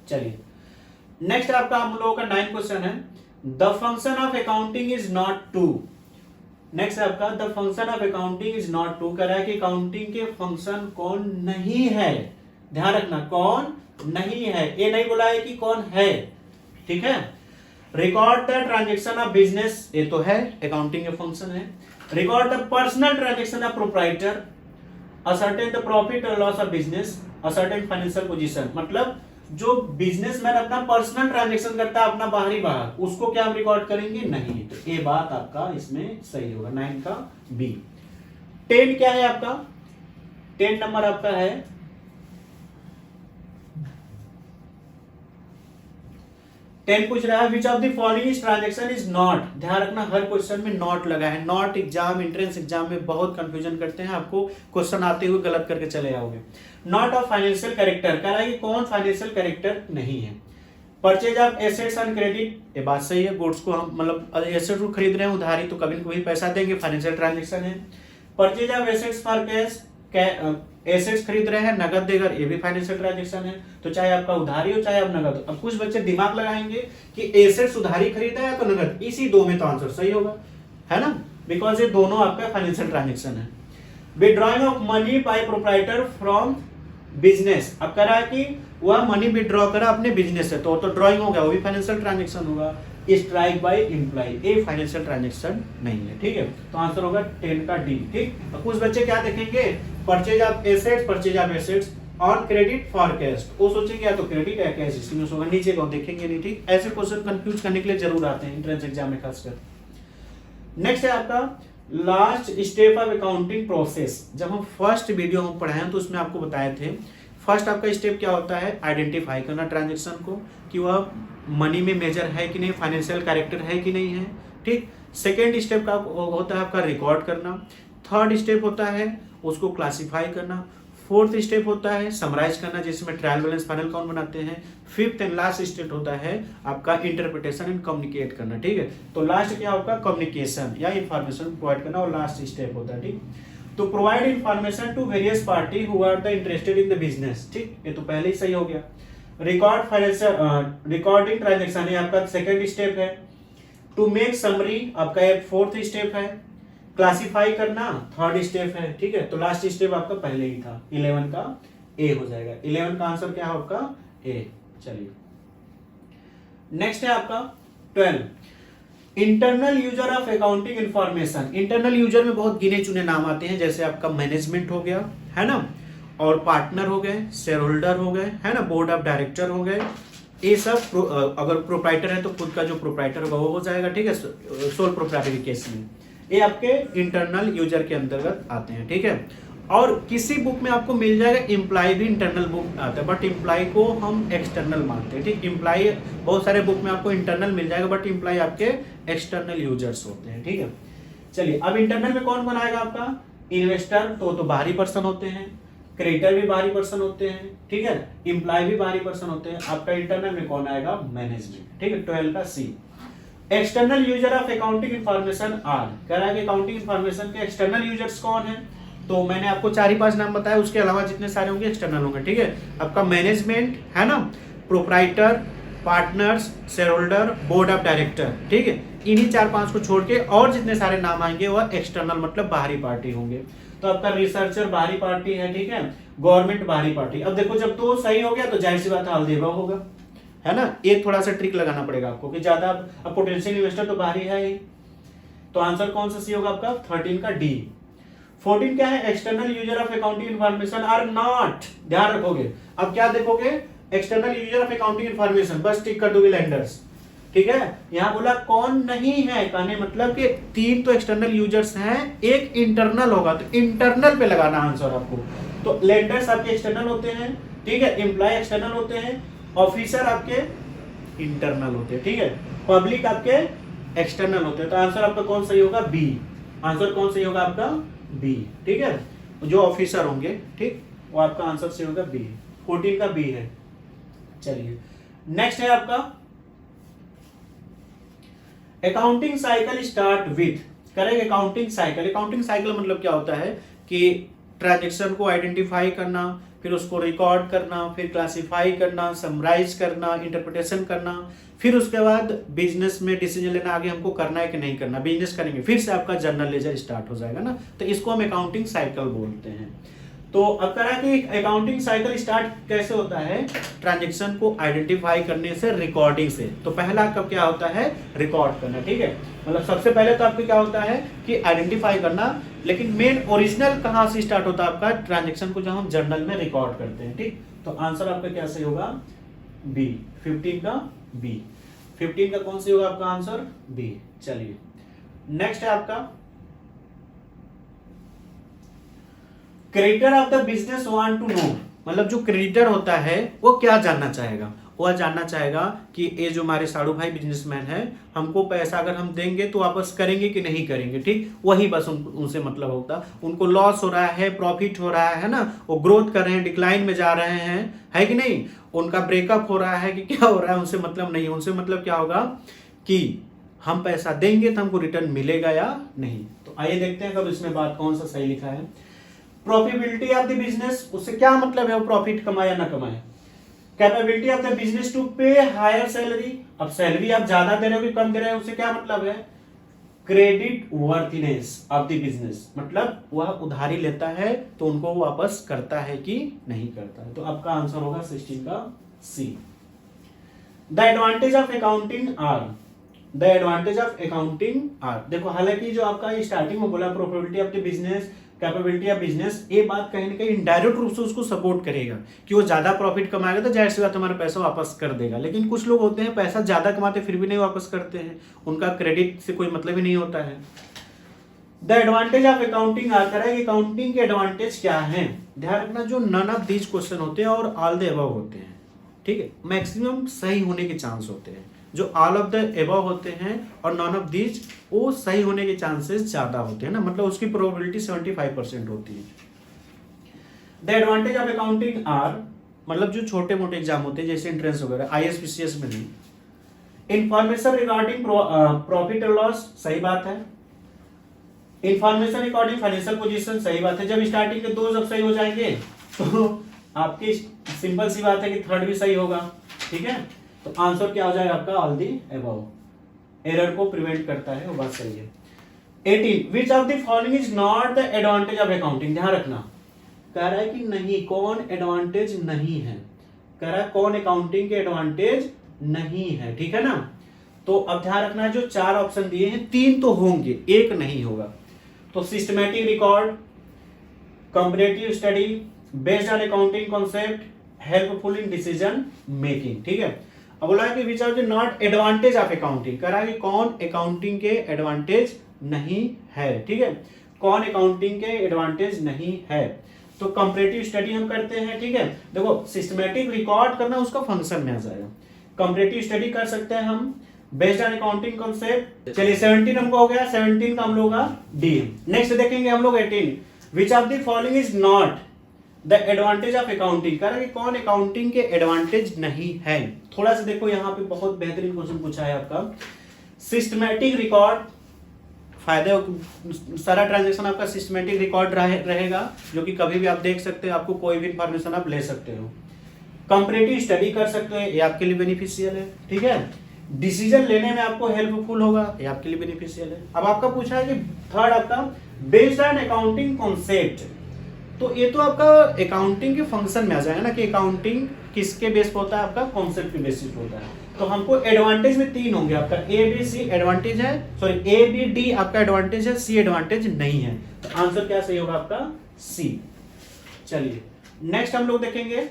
[SPEAKER 1] चलिए नेक्स्ट आपका हम लोगों का 9 क्वेश्चन है, the function of accounting is not to. Next आपका the function of accounting is not to, कह रहा है कि अकाउंटिंग के फंक्शन कौन नहीं है। ध्यान रखना, कौन नहीं है, ये नहीं बोला है कि कौन है। ठीक है, record the transaction of business, ये तो है अकाउंटिंग के फंक्शन है। Record the personal transaction of proprietor, ascertain the profit और loss of business, ascertain financial position, मतलब जो बिजनेसमैन अपना पर्सनल ट्रांजेक्शन करता है अपना बाहरी बाहर, उसको क्या हम रिकॉर्ड करेंगे, नहीं। तो ये बात आपका इसमें सही होगा, 9 का बी। 10 क्या है आपका, 10 नंबर आपका है 10 पूछ रहा है which of the following transaction is not. ध्यान रखना, हर क्वेश्चन में नॉट लगा है। नॉट एग्जाम, एंट्रेंस एग्जाम में बहुत कंफ्यूजन करते हैं, आपको क्वेश्चन आते हुए गलत करके चले जाओगे। नॉट ऑफ फाइनेंशियल कैरेक्टर, कह रहा है कि कौन फाइनेंशियल कैरेक्टर नहीं है। Purchase of assets on credit, ये बात सही है, गुड्स को हम मतलब एसेट को खरीद रहे हैं उधारी तो कभी न कभी पैसा देंगे, फाइनेंशियल ट्रांजेक्शन है। Purchase of assets for cash, assets खरीद रहे हैं नगद देकर, ये भी फाइनेंशियल ट्रांजेक्शन है। तो चाहे आपका उधारी हो चाहे आप नगद हो। अब कुछ बच्चे दिमाग लगाएंगे कि एसेट्स उधारी खरीदा है तो नगद, इसी दो में तो आंसर सही होगा, है ना, बिकॉज ये दोनों आपका फाइनेंशियल ट्रांजेक्शन है। Withdrawing of money by proprietor from business, अब कह रहा है कि वह मनी विड्रॉ करा अपने बिजनेस से, तो ड्रॉइंग हो गया, वो भी फाइनेंशियल ट्रांजेक्शन होगा। स्ट्राइक बाय एम्प्लॉय, ये फाइनेंशियल ट्रांजेक्शन नहीं है। ठीक है, तो आंसर होगा 10 का डी। ठीक, और कुछ बच्चे क्या देखेंगे, purchase of assets on credit for cash, वो सोचेंगे या तो क्रेडिट या कैश, इसमें होगा, नीचे को देखेंगे नहीं। ठीक, ऐसे क्वेश्चन कंफ्यूज करने के लिए जरूर आते हैं एंट्रेंस एग्जाम में खासकर। नेक्स्ट है आपका last step of accounting process. जब हम फर्स्ट वीडियो हम पढ़ाए तो उसमें आपको बताए थे फर्स्ट आपका स्टेप क्या होता है, आइडेंटिफाई करना ट्रांजेक्शन को कि वह मनी में मेजर है कि नहीं, फाइनेंशियल कैरेक्टर है कि नहीं है। ठीक, सेकेंड स्टेप का होता है आपका रिकॉर्ड करना। थर्ड स्टेप होता है उसको क्लासिफाई करना। फोर्थ स्टेप होता है समराइज करना, जिसमें ट्रायल बैलेंस फाइनल काउंट बनाते हैं। फिफ्थ एंड लास्ट स्टेप होता है आपका इंटरप्रिटेशन एंड कम्युनिकेट करना। ठीक है, तो लास्ट क्या होगा, कम्युनिकेशन या इंफॉर्मेशन प्रोवाइड करना, और लास्ट स्टेप होता है। ठीक, तो provide information to various party who are the interested in the business. ठीक, ये तो पहले ही सही हो गया। रिकॉर्ड फाइनेंशियल रिकॉर्डिंग ट्रांजेक्शन, ये आपका सेकेंड स्टेप है। टू मेक समरी आपका एक फोर्थ स्टेप है, क्लासिफाई करना थर्ड स्टेप है, ठीक है। तो लास्ट स्टेप आपका पहले ही था, 11 का ए हो जाएगा। 11 का आंसर क्या है आपका ए। चलिए नेक्स्ट है आपका 12, internal user of accounting information. Internal user में बहुत गिने चुने नाम आते हैं, जैसे आपका मैनेजमेंट हो गया, है ना, और पार्टनर हो गए, शेयर होल्डर हो गए, है ना, बोर्ड ऑफ डायरेक्टर हो गए, ये सब अगर प्रोप्राइटर है तो खुद का जो प्रोप्राइटर होगा वो हो जाएगा, ठीक है, सोल प्रोप्राइटरी केस में। ये आपके इंटरनल यूजर के अंतर्गत आते हैं, ठीक है। और किसी बुक में आपको मिल जाएगा एम्प्लॉय भी इंटरनल बुक आता है, बट एम्प्लॉय को हम एक्सटर्नल मानते हैं, ठीक। एम्प्लॉय बहुत सारे बुक में आपको इंटरनल मिल जाएगा, बट एम्प्लॉय आपके एक्सटर्नल यूजर्स होते हैं, ठीक है। चलिए अब इंटरनल में कौन बनाएगा आपका, इन्वेस्टर तो बाहरी पर्सन होते हैं, क्रेडिटर भी बाहरी पर्सन होते हैं, ठीक है, एम्प्लॉय भी बाहरी पर्सन होते हैं। आपका इंटरनल में कौन आएगा, मैनेजमेंट, ठीक है। 12 का C. External user of accounting information are, कह रहा है कि अकाउंटिंग इंफॉर्मेशन के एक्सटर्नल यूजर्स कौन है, तो मैंने आपको 4 ही 5 नाम बताया, उसके अलावा जितने सारे होंगे एक्सटर्नल होंगे, ठीक है। आपका मैनेजमेंट है ना, proprietor, partners, share holder, board of director, ठीक है। इन्हीं 4-5 को छोड़ के और जितने सारे नाम आएंगे वह एक्सटर्नल मतलब बाहरी पार्टी होंगे। तो आपका रिसर्चर बाहरी पार्टी है, ठीक है, गवर्नमेंट बाहरी पार्टी। अब देखो जब तो सही हो गया तो जाहिर सी बात है हल्दी होगा, है ना। एक थोड़ा सा ट्रिक लगाना पड़ेगा आपको कि ज्यादा अब पोटेंशियल इन्वेस्टर तो बाहरी है ही, तो आंसर कौन सा सी होगा आपका 13 का डी। 14 क्या है, external user of accounting information are not, ध्यान रखोगे। अब क्या देखोगे, external user of accounting information, बस टिक कर दोगे लेंडर्स, ठीक है। यहां बोला कौन नहीं है, कहने मतलब कि 3 तो एक्सटर्नल यूजर्स हैं, एक इंटरनल होगा, तो इंटरनल पे लगाना आंसर आपको। तो लेंडर्स आपके एक्सटर्नल होते हैं, ठीक है, एम्प्लॉय एक्सटर्नल होते हैं, ऑफिसर आपके इंटरनल होते हैं, ठीक है, पब्लिक आपके एक्सटर्नल होते हैं। तो आंसर आपका कौन सही होगा, बी। आंसर कौन सही होगा आपका बी, ठीक है। जो ऑफिसर होंगे, ठीक, वो आपका आंसर सही होगा बी। 14 का बी है। चलिए नेक्स्ट है आपका अकाउंटिंग साइकिल स्टार्ट विथ, करेंगे अकाउंटिंग साइकिल। अकाउंटिंग साइकिल मतलब क्या होता है कि ट्रांजैक्शन को आइडेंटिफाई करना, फिर उसको रिकॉर्ड करना, फिर क्लासिफाई करना, समराइज करना, इंटरप्रिटेशन करना, फिर उसके बाद बिजनेस में डिसीजन लेना, आगे हमको करना है कि नहीं करना, बिजनेस करेंगे, फिर से आपका जर्नल लेजर स्टार्ट हो जाएगा ना, तो इसको हम अकाउंटिंग साइकिल बोलते हैं। तो अब कह रहा है कि अकाउंटिंग साइकिल स्टार्ट कैसे होता है, ट्रांजैक्शन को आइडेंटिफाई करने से, रिकॉर्डिंग से। तो पहला कब क्या होता है, रिकॉर्ड करना, ठीक है। मतलब सबसे पहले तो आपको क्या होता है कि आइडेंटिफाई करना, लेकिन मेन ओरिजिनल कहां से स्टार्ट होता है आपका, ट्रांजैक्शन को जब हम जर्नल में रिकॉर्ड करते हैं, ठीक। तो आंसर आपका क्या सही होगा, बी। 15 का बी। 15 का कौन सी होगा आपका आंसर, बी। चलिए नेक्स्ट है आपका creditor of the business want to know, मतलब जो क्रेडिटर होता है वो क्या जानना चाहेगा, वह जानना चाहेगा कि ये जो हमारे साड़ू भाई बिजनेसमैन है, हमको पैसा अगर हम देंगे तो वापस करेंगे कि नहीं करेंगे, ठीक। वही बस उनसे मतलब होता, उनको लॉस हो रहा है, प्रॉफिट हो रहा है ना, वो ग्रोथ कर रहे हैं, डिक्लाइन में जा रहे हैं, है कि नहीं, उनका ब्रेकअप हो रहा है कि क्या हो रहा है, उनसे मतलब नहीं। उनसे मतलब क्या होगा कि हम पैसा देंगे तो हमको रिटर्न मिलेगा या नहीं। तो आइए देखते हैं कब इसमें बात कौन सा सही लिखा है। प्रॉफिटेबिलिटी ऑफ द बिजनेस, उससे क्या मतलब है वो प्रॉफिट कमाए या ना कमाए। Capability of the business to pay higher salary, अब सैलरी आप ज्यादा दे रहे हो कि कम दे रहे हो, उससे क्या मतलब है। Credit worthiness of the business, मतलब वह उधारी लेता है तो उनको वापस करता है कि नहीं करता है। तो आपका आंसर होगा 16 का C. The advantage of accounting are, the advantage of accounting are, देखो हालांकि जो आपका स्टार्टिंग में बोला profitability of the business, capability of business, ये बात कहीं ना कहीं इनडायरेक्ट रूप से उसको सपोर्ट करेगा कि वो ज्यादा प्रॉफिट कमाएगा तो जाहिर सी बात हमारा पैसा वापस कर देगा। लेकिन कुछ लोग होते हैं पैसा ज्यादा कमाते फिर भी नहीं वापस करते हैं, उनका क्रेडिट से कोई मतलब ही नहीं होता है। द एडवांटेज ऑफ अकाउंटिंग आ कर है, अकाउंटिंग के एडवांटेज क्या है, ध्यान रखना जो नन ऑफ दीज क्वेश्चन होते हैं और ऑल द अबव होते हैं, ठीक है, मैक्सिमम सही होने के चांस होते हैं। जो ऑल ऑफ द अबव होते हैं और नॉन ऑफ दीज, वो सही होने के चांसेस ज्यादा होते हैं ना, मतलब उसकी प्रोबेबिलिटी 75% होती है। The advantage of accounting are, मतलब जो छोटे मोटे एग्जाम होते हैं जैसे एंट्रेंस वगैरह, ISPCS में नहीं। इंफॉर्मेशन रिगार्डिंग प्रॉफिट और लॉस, सही बात है। इंफॉर्मेशन रिगार्डिंग फाइनेंशियल पोजीशन, सही बात है। जब स्टार्टिंग के 2 जब सही हो जाएंगे तो आपकी सिंपल सी बात है कि थर्ड भी सही होगा, ठीक है। तो आंसर क्या हो जाएगा आपका ऑल दी अबव। एरर को प्रिवेंट करता है, वो बात सही है। 18 विच of the following is not the advantage of accounting, ध्यान रखना, कह रहा है कि नहीं, कौन एडवांटेज नहीं है, कह रहा है कौन अकाउंटिंग के एडवांटेज नहीं है, ठीक है ना। तो अब ध्यान रखना है, जो 4 ऑप्शन दिए हैं 3 तो होंगे, 1 नहीं होगा। तो systematic record, comparative study, based on accounting concept, helpful in decision making, ठीक है। अब बोला है कि which are the not advantage of accounting, कह रहा है कि कौन अकाउंटिंग के एडवांटेज नहीं है, ठीक है, कौन अकाउंटिंग के एडवांटेज नहीं है। तो कंपैरेटिव स्टडी हम करते हैं, ठीक है। देखो सिस्टमैटिक रिकॉर्ड करना उसका फंक्शन में आ जाएगा, कंपैरेटिव स्टडी कर सकते हैं हम बेस्ड ऑन अकाउंटिंग कॉन्सेप्ट। चलिए 17 हमको हो गया, 17 का हम लोग डी। नेक्स्ट देखेंगे हम लोग 18 विच of the following is not the advantage of accounting, कह रहा है कि कौन अकाउंटिंग के एडवांटेज नहीं है। थोड़ा सा देखो यहाँ पे बहुत बेहतरीन क्वेश्चन पूछा है आपका, सिस्टमैटिक रिकॉर्ड, फायदे, सारा ट्रांजेक्शन आपका सिस्टमैटिक रिकॉर्ड रहेगा, जो कि कभी भी आप देख सकते हो, आपको कोई भी इंफॉर्मेशन आप ले सकते हो। कंपैरेटिव स्टडी कर सकते हो, ये आपके लिए बेनिफिशियल है, ठीक है। डिसीजन लेने में आपको हेल्पफुल होगा, ये आपके लिए बेनिफिशियल है। अब आपका पूछा है कि थर्ड आपका बेस्ड ऑन अकाउंटिंग कॉन्सेप्ट, तो ये तो आपका अकाउंटिंग के फंक्शन में आ जाएगा ना, कि अकाउंटिंग किसके बेस पे होता है, आपका कॉन्सेप्ट के बेसिस पे होता है। तो हमको एडवांटेज में 3 होंगे, आपका ए बी सी एडवांटेज है, सॉरी ए बी डी आपका एडवांटेज है, सी एडवांटेज नहीं है। तो आंसर क्या सही होगा आपका सी। चलिए नेक्स्ट हम लोग देखेंगे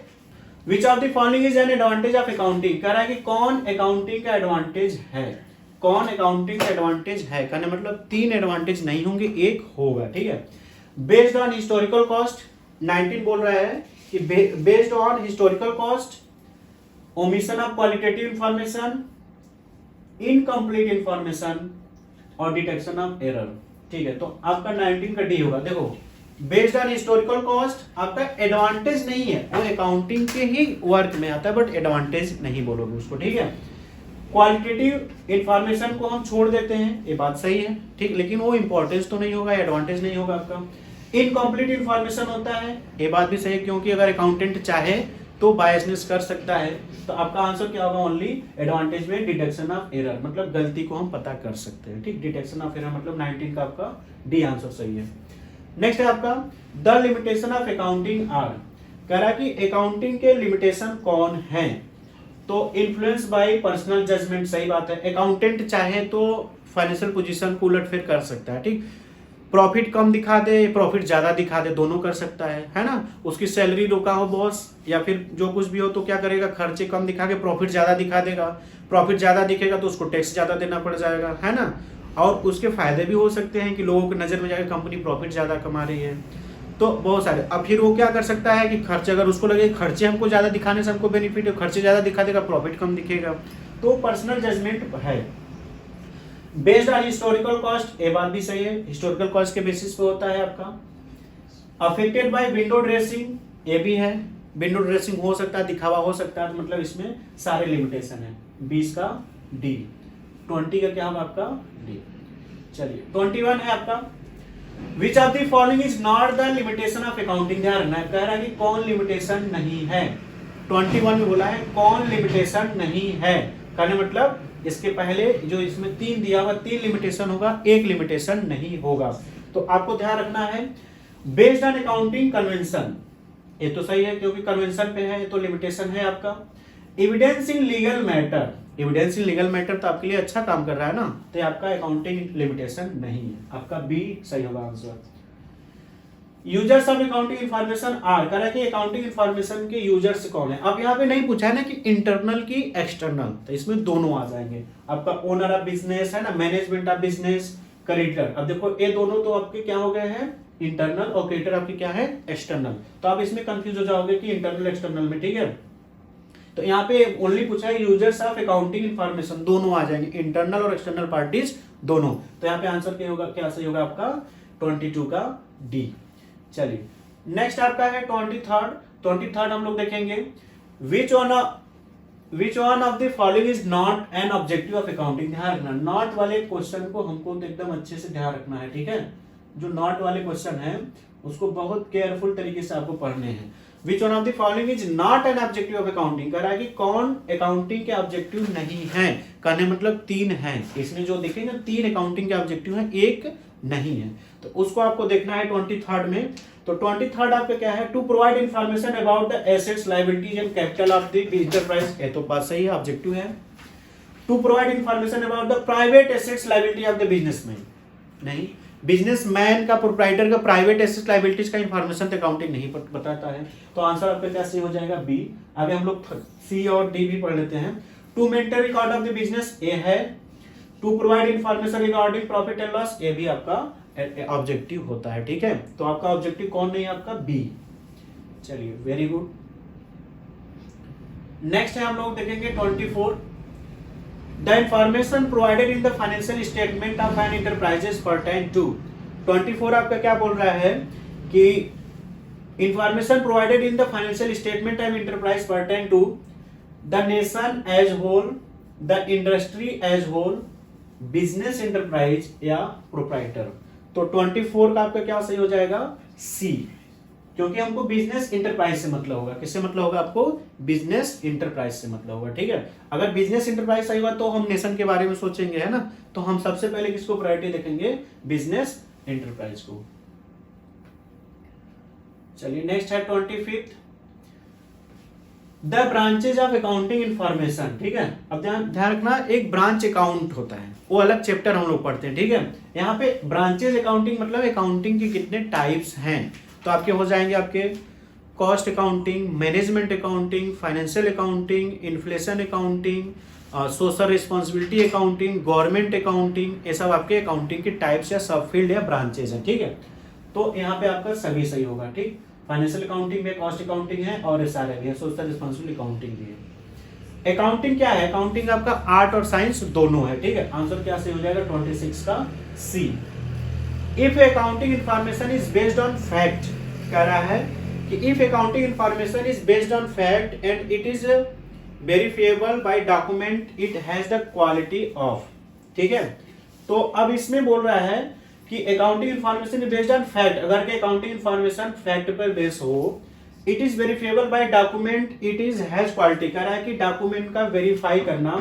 [SPEAKER 1] विच of the following is an advantage of accounting, कह रहा है कि कौन अकाउंटिंग का एडवांटेज है, कौन अकाउंटिंग का एडवांटेज है, कहने मतलब 3 एडवांटेज नहीं होंगे, 1 होगा, ठीक है। बेस्ड ऑन हिस्टोरिकल कॉस्ट, 19 बोल रहा है कि based on historical cost, omission of qualitative information, incomplete information और डिटेक्शन ऑफ एरर, ठीक है। तो आपका 19 का डी होगा। देखो बेस्ड ऑन हिस्टोरिकल कॉस्ट आपका एडवांटेज नहीं है, वो अकाउंटिंग के ही वर्क में आता है, बट एडवांटेज नहीं बोलोगे उसको, ठीक है। क्वालिटेटिव इंफॉर्मेशन को हम छोड़ देते हैं, ये बात सही है, ठीक, लेकिन वो इंपॉर्टेंस तो नहीं होगा, एडवांटेज नहीं होगा आपका। इनकम्प्लीट इंफॉर्मेशन होता है, ये बात भी सही है, क्योंकि अगर अकाउंटेंट चाहे तो बायसनेस कर सकता है। तो आपका आंसर क्या होगा, ओनली एडवांटेज में डिटेक्शन ऑफ एरर, मतलब गलती को हम पता कर सकते हैं, ठीक। डिटेक्शन ऑफ एरर मतलब 19 का आपका डी आंसर सही है। नेक्स्ट है आपका the limitation of accounting are, कह रहा है कि अकाउंटिंग के लिमिटेशन कौन है। तो इन्फ्लुएंस बाय पर्सनल जजमेंट, सही बात है, अकाउंटेंट चाहे तो फाइनेंशियल पोजीशन को उलटफेर कर सकता है, ठीक। प्रॉफिट कम दिखा दे, प्रॉफिट ज्यादा दिखा दे, दोनों कर सकता है ना। उसकी सैलरी रोका हो बॉस या फिर जो कुछ भी हो, तो क्या करेगा, खर्चे कम दिखा के प्रॉफिट ज्यादा दिखा देगा, प्रॉफिट ज्यादा दिखेगा तो उसको टैक्स ज्यादा देना पड़ जाएगा, है ना। और उसके फायदे भी हो सकते हैं कि लोगों की नजर में जाकर कंपनी प्रॉफिट ज्यादा कमा रही है, तो बहुत सारे। अब फिर वो क्या कर सकता है कि खर्चे, अगर उसको लगे खर्चे हमको ज्यादा दिखाने से हमको बेनिफिट है, खर्चे ज्यादा दिखा देगा, प्रॉफिट कम दिखेगा, तो पर्सनल जजमेंट है। बेस्ड ऑन हिस्टोरिकल कॉस्ट, ये बात भी सही है, हिस्टोरिकल कॉस्ट के बेसिस पे होता है आपका। अफेक्टेड बाय विंडो ड्रेसिंग, ये भी है, विंडो ड्रेसिंग हो सकता है, दिखावा हो सकता है, मतलब इसमें सारे लिमिटेशन है। 20 का डी, 20 का क्या होगा आपका डी। चलिए 21 है आपका विच of the following is not the limitation of accounting, ध्यान रखना है, कह रहा है कि कौन लिमिटेशन नहीं है। 21 में बोला है कौन लिमिटेशन नहीं है, कहने मतलब इसके पहले जो इसमें 3 दिया हुआ 3 लिमिटेशन होगा, 1 लिमिटेशन नहीं होगा। तो आपको ध्यान रखना है बेस्ड ऑन अकाउंटिंग कन्वेंशन, ये तो सही है क्योंकि कन्वेंशन पे है, ये तो लिमिटेशन है आपका। Evidence in legal matter, evidence in legal matter तो आपके लिए अच्छा काम कर रहा है ना, तो आपका अकाउंटिंग लिमिटेशन नहीं है, आपका बी सही होगा answer. Users of accounting information are, कह रहा है कि अकाउंटिंग इंफॉर्मेशन के यूजर्स कौन है। अब यहाँ पे नहीं पूछा है ना कि इंटरनल की एक्सटर्नल, तो इसमें दोनों आ जाएंगे। आपका ओनर ऑफ बिजनेस है ना, मैनेजमेंट ऑफ बिजनेस, क्रेडिटर। अब देखो ये दोनों तो आपके क्या हो गए हैं इंटरनल, और क्रेडिटर आपके क्या है एक्सटर्नल। तो आप इसमें कंफ्यूज हो जाओगे कि इंटरनल एक्सटर्नल में, ठीक है। तो यहाँ पे ओनली पूछा है यूजर्स ऑफ अकाउंटिंग इंफॉर्मेशन, दोनों आ जाएंगे, इंटरनल और एक्सटर्नल पार्टीज दोनों। तो यहाँ पे आंसर क्या होगा, क्या सही होगा आपका 22 का डी। चलिए नेक्स्ट आपका है 23rd हम लोग देखेंगे which one of the following is not an objective of accounting. ध्यान रखना नॉट वाले क्वेश्चन को हमको तो एकदम अच्छे से ध्यान रखना है, ठीक है। जो नॉट वाले क्वेश्चन है उसको बहुत केयरफुल तरीके से आपको पढ़ने हैं। Which one of the following is not an objective of accounting, कह रहा है कि कौन अकाउंटिंग के ऑब्जेक्टिव नहीं है, कहने मतलब 3 हैं, इसमें जो देखेंगे 3 अकाउंटिंग के ऑब्जेक्टिव हैं, एक नहीं है, तो उसको आपको देखना है 23rd में। तो 23rd आपका क्या है, to provide information about the assets liabilities and capital of the enterprise, ये तो बात सही है, ऑब्जेक्टिव है। To provide information about the private assets liability of the businessman, नहीं, बिजनेसमैन का, प्रोप्राइटर का प्राइवेट एसेट्स लायबिलिटीज का इंफॉर्मेशन तो अकाउंटिंग नहीं बताता है, तो आंसर आपका क्या सही हो जाएगा, बी। आगे हम लोग सी और डी भी पढ़ लेते हैं। To maintain record of the business, A है। To provide information regarding profit and loss, ये भी आपका ऑब्जेक्टिव होता है, ठीक है। तो आपका ऑब्जेक्टिव कौन नहीं है, आपका बी। चलिए, वेरी गुड। नेक्स्ट है हम लोग देखेंगे 24, the information provided in the financial statement of an enterprises pertain to. 24 आपका क्या बोल रहा है कि information provided in the financial statement of enterprise pertain to the nation as whole, the industry as whole, business enterprise या प्रोप्राइटर। तो 24 का आपका क्या सही हो जाएगा, सी, क्योंकि हमको बिजनेस इंटरप्राइज से मतलब होगा, किससे मतलब होगा, आपको बिजनेस इंटरप्राइज से मतलब होगा, ठीक है। अगर बिजनेस इंटरप्राइज सही हुआ तो हम नेशन के बारे में सोचेंगे, है ना, तो हम सबसे पहले किसको प्रायोरिटी देखेंगे, बिजनेस इंटरप्राइज को। चलिए, नेक्स्ट है 25th, the branches of accounting information, ठीक है। अब ध्यान रखना, एक ब्रांच अकाउंट होता है, वो अलग चैप्टर हम लोग पढ़ते हैं, ठीक है। यहाँ पे ब्रांचेज अकाउंटिंग मतलब अकाउंटिंग के कितने टाइप्स हैं, तो आपके हो जाएंगे आपके cost accounting, management accounting, financial accounting, inflation accounting, social responsibility accounting, government accounting, ये सब आपके अकाउंटिंग के टाइप्स या सब फील्ड या ब्रांचेज हैं, ठीक है। तो यहाँ पे आपका सभी सही होगा, ठीक। फाइनेंशियल अकाउंटिंग में कॉस्ट अकाउंटिंग है और एसआरए भी है, सोशल रिस्पॉन्सिबिलिटी अकाउंटिंग भी है। अकाउंटिंग क्या है, अकाउंटिंग आपका आर्ट और साइंस दोनों है, ठीक है। आंसर क्या सही हो जाएगा, 26 का C. If accounting information is based on fact, कह रहा है कि if accounting information is based on fact and it is verifiable by document, it has the quality of, ठीक है। तो अब इसमें बोल रहा है कि accounting information is based on fact, अगर के अकाउंटिंग इंफॉर्मेशन फैक्ट पर बेस हो, it is verifiable by document, it is has quality, कह रहा है कि डॉक्यूमेंट का वेरीफाई करना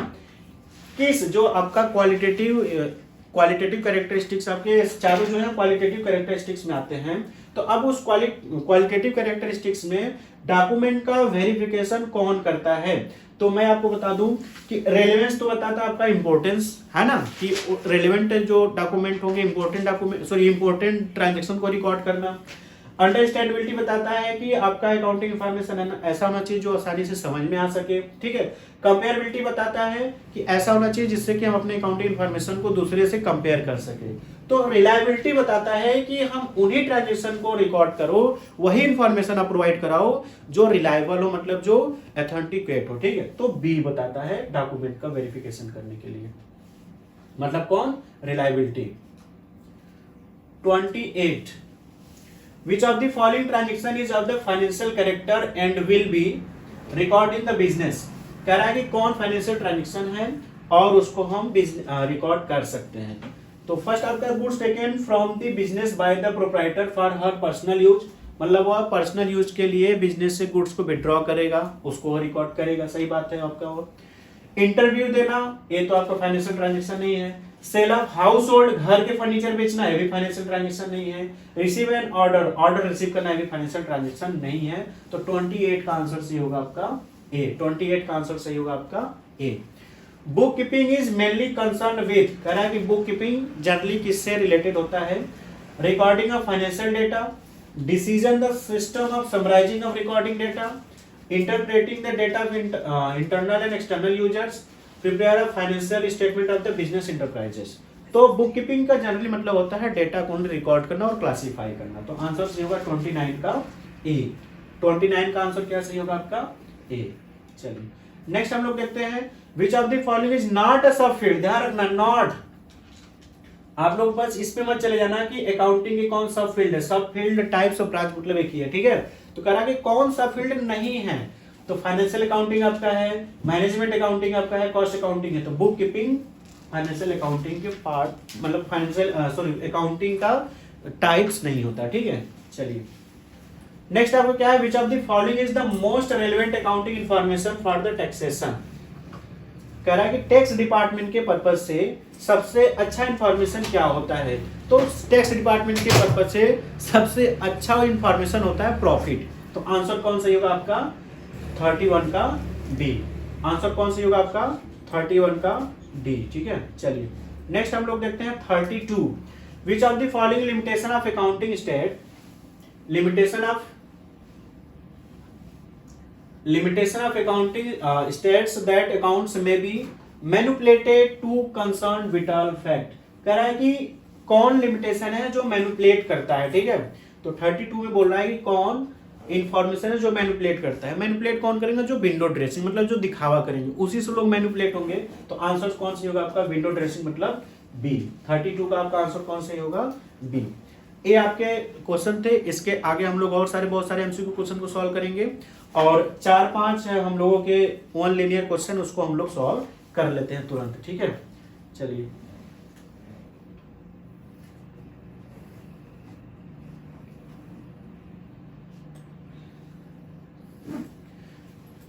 [SPEAKER 1] किस, जो आपका क्वालिटेटिव कैरेक्टरिस्टिक्स, आपके चारों जो है क्वालिटेटिव कैरेक्टरिस्टिक्स में आते हैं। तो अब उस क्वालिटेटिव कैरेक्टरिस्टिक्स में डॉक्यूमेंट का वेरिफिकेशन कौन करता है, तो मैं आपको बता दूं कि रेलेवेंस तो बताता है आपका इंपॉर्टेंस, है ना, कि रेलेवेंट जो डॉक्यूमेंट होंगे, इंपॉर्टेंट ट्रांजैक्शन को रिकॉर्ड करना। अंडरस्टैंडेबिलिटी बताता है कि आपका अकाउंटिंग इंफॉर्मेशन ऐसा होना चाहिए जो आसानी से समझ में आ सके, ठीक है। कंपेयरबिलिटी बताता है कि ऐसा होना चाहिए जिससे कि हम अपने अकाउंटिंग इंफॉर्मेशन को दूसरे से कंपेयर कर सके। तो रिलायबिलिटी बताता है कि हम उन्हीं ट्रांजैक्शन को रिकॉर्ड करो, वही इंफॉर्मेशन आप प्रोवाइड कराओ जो रिलायबल हो, मतलब जो ऑथेंटिकेट हो, ठीक है। तो बी बताता है डॉक्यूमेंट का वेरिफिकेशन करने के लिए, मतलब कौन, reliability. 28, which of the following transaction is of the financial character and will be record in the business, कह रहा है कि कौन फाइनेंशियल ट्रांजैक्शन है और उसको हम रिकॉर्ड कर सकते हैं। तो फर्स्ट आपका goods taken from the business by the proprietor for her personal use, मतलब वह पर्सनल यूज के लिए बिजनेस से गुड्स को विड्रॉ करेगा, उसको रिकॉर्ड करेगा, सही बात है आपका। वो इंटरव्यू देना, ये तो आपका फाइनेंशियल ट्रांजैक्शन नहीं है। सेल ऑफ हाउस होल्ड, घर के फर्नीचर बेचना, ये भी फाइनेंशियल ट्रांजैक्शन नहीं है। Receive an order, order receive करना, ये भी फाइनेंशियल ट्रांजैक्शन नहीं है। तो 28 का आंसर सही होगा आपका ए, 28 का आंसर सही होगा आपका A. Book keeping is mainly concern with, कह रहा है कि बुक कीपिंग जनरली किससे रिलेटेड होता है, recording of financial data, decision the system of summarising of recording data, interpreting the data of internal and external users, prepare a financial statement of the business enterprises. तो बुक कीपिंग का जनरली मतलब होता है डेटा को रिकॉर्ड करना और क्लासिफाई करना। तो आंसर सही होगा 29 का ए, 29 का आंसर क्या सही होगा आपका ए। चलिए नेक्स्ट हम लोग देखते हैं, विच of the following is not a सब फील्ड, ध्यान रखना नॉट, आप लोग बस इस पे मत चले जाना कि अकाउंटिंग की कौन सब फील्ड है, सब फील्ड टाइप्स ऑफ ब्रांच मतलब एक ही है, ठीक है। तो कह रहा है कि कौन सा फील्ड नहीं है, तो फाइनेंशियल अकाउंटिंग आपका है, मैनेजमेंट अकाउंटिंग आपका है, कॉस्ट अकाउंटिंग है। तो बुक कीपिंग फाइनेंशियल अकाउंटिंग के पार्ट, मतलब फाइनेंशियल अकाउंटिंग का टाइप्स नहीं होता, ठीक है। चलिए नेक्स्ट आपको क्या है, which of the following is the most relevant accounting information for the taxation. कह रहा है कि टैक्स डिपार्टमेंट के पर्पज से सबसे अच्छा इंफॉर्मेशन क्या होता है। तो टैक्स डिपार्टमेंट के पर्पज से सबसे अच्छा इंफॉर्मेशन होता है प्रॉफिट। तो आंसर कौन सही होगा आपका 31 का डी। आंसर कौन सही होगा आपका 31 का डी। ठीक है, चलिए नेक्स्ट हम लोग देखते हैं 32। विच of the following limitation of accounting state, limitation of accounting states that accounts may be manipulated to concern vital fact। कह रहा है कि कौन लिमिटेशन है जो मैनिपुलेट करता है। ठीक है, तो 32 में बोल रहा है कि कौन इंफॉर्मेशन है जो मैनिपुलेट करता है। मैनिपुलेट कौन करेंगे, जो विंडो ड्रेसिंग मतलब जो दिखावा करेंगे उसी से लोग मैनिपुलेट होंगे। तो आंसर कौन सी होगा आपका विंडो ड्रेसिंग मतलब बी। 32 का आपका आंसर कौन सही होगा बी। ये आपके क्वेश्चन थे, इसके आगे हम लोग और बहुत सारे एमसीक्यू क्वेश्चन को सॉल्व करेंगे और 4-5 हम लोगों के वन लीनियर क्वेश्चन उसको हम लोग सॉल्व कर लेते हैं तुरंत। ठीक है, चलिए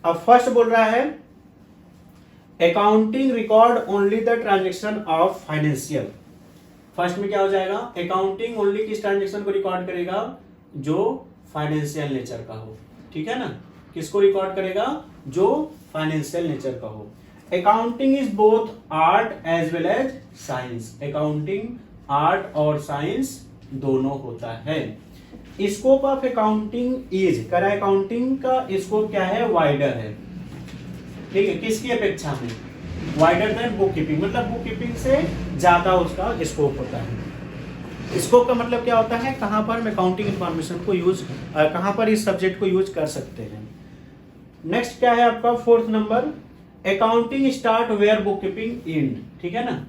[SPEAKER 1] अब फर्स्ट बोल रहा है accounting record only the transaction of financial. First में क्या हो जाएगा, अकाउंटिंग ओनली किस ट्रांजेक्शन को रिकॉर्ड करेगा, जो फाइनेंशियल नेचर का हो। ठीक है ना, किसको रिकॉर्ड करेगा, जो फाइनेंशियल नेचर का हो। Accounting is both art as well as science. Accounting art और साइंस दोनों होता है। स्कोप ऑफ अकाउंटिंग इज, कह रहा है अकाउंटिंग का स्कोप क्या है, वाइडर है। ठीक है, किसकी अपेक्षा में, वाइडर देन बुक कीपिंग, मतलब बुक कीपिंग से ज्यादा उसका स्कोप होता है। स्कोप का मतलब क्या होता है, कहां पर हम अकाउंटिंग इंफॉर्मेशन को यूज, कहां पर इस सब्जेक्ट को यूज कर सकते हैं। नेक्स्ट क्या है आपका 4th number, accounting start where book keeping end. ठीक है ना,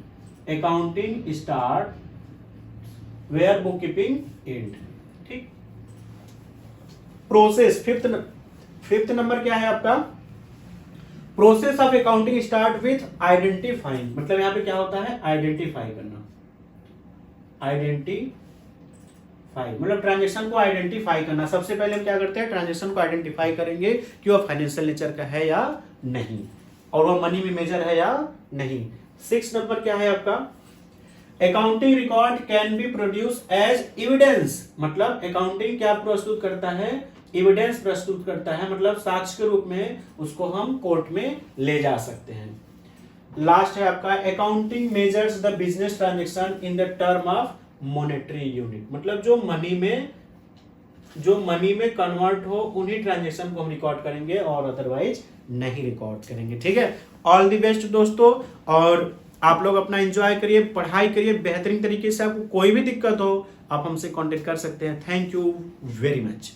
[SPEAKER 1] accounting start where book keeping end. ठीक, प्रोसेस 5th नंबर क्या है आपका, process of accounting start with identifying, मतलब यहां पे क्या होता है, आइडेंटिफाई करना। आइडेंटिफाई मतलब ट्रांजेक्शन को आइडेंटिफाई करना। सबसे पहले हम क्या करते हैं, ट्रांजेक्शन को आइडेंटिफाई करेंगे कि वह फाइनेंशियल नेचर का है या नहीं, और वह मनी में मेजर है या नहीं। 6 नंबर क्या है आपका, accounting record can be produce as evidence, मतलब अकाउंटिंग क्या प्रस्तुत करता है, एविडेंस प्रस्तुत करता है, मतलब साक्ष्य के रूप में उसको हम कोर्ट में ले जा सकते हैं। लास्ट है आपका accounting measures the business transaction in the term of monetary unit, मतलब जो मनी में कन्वर्ट हो उन्हीं ट्रांजेक्शन को हम रिकॉर्ड करेंगे और अदरवाइज नहीं रिकॉर्ड करेंगे। ठीक है, ऑल द बेस्ट दोस्तों, और आप लोग अपना एंजॉय करिए, पढ़ाई करिए बेहतरीन तरीके से। आपको कोई भी दिक्कत हो आप हमसे कांटेक्ट कर सकते हैं। Thank you very much.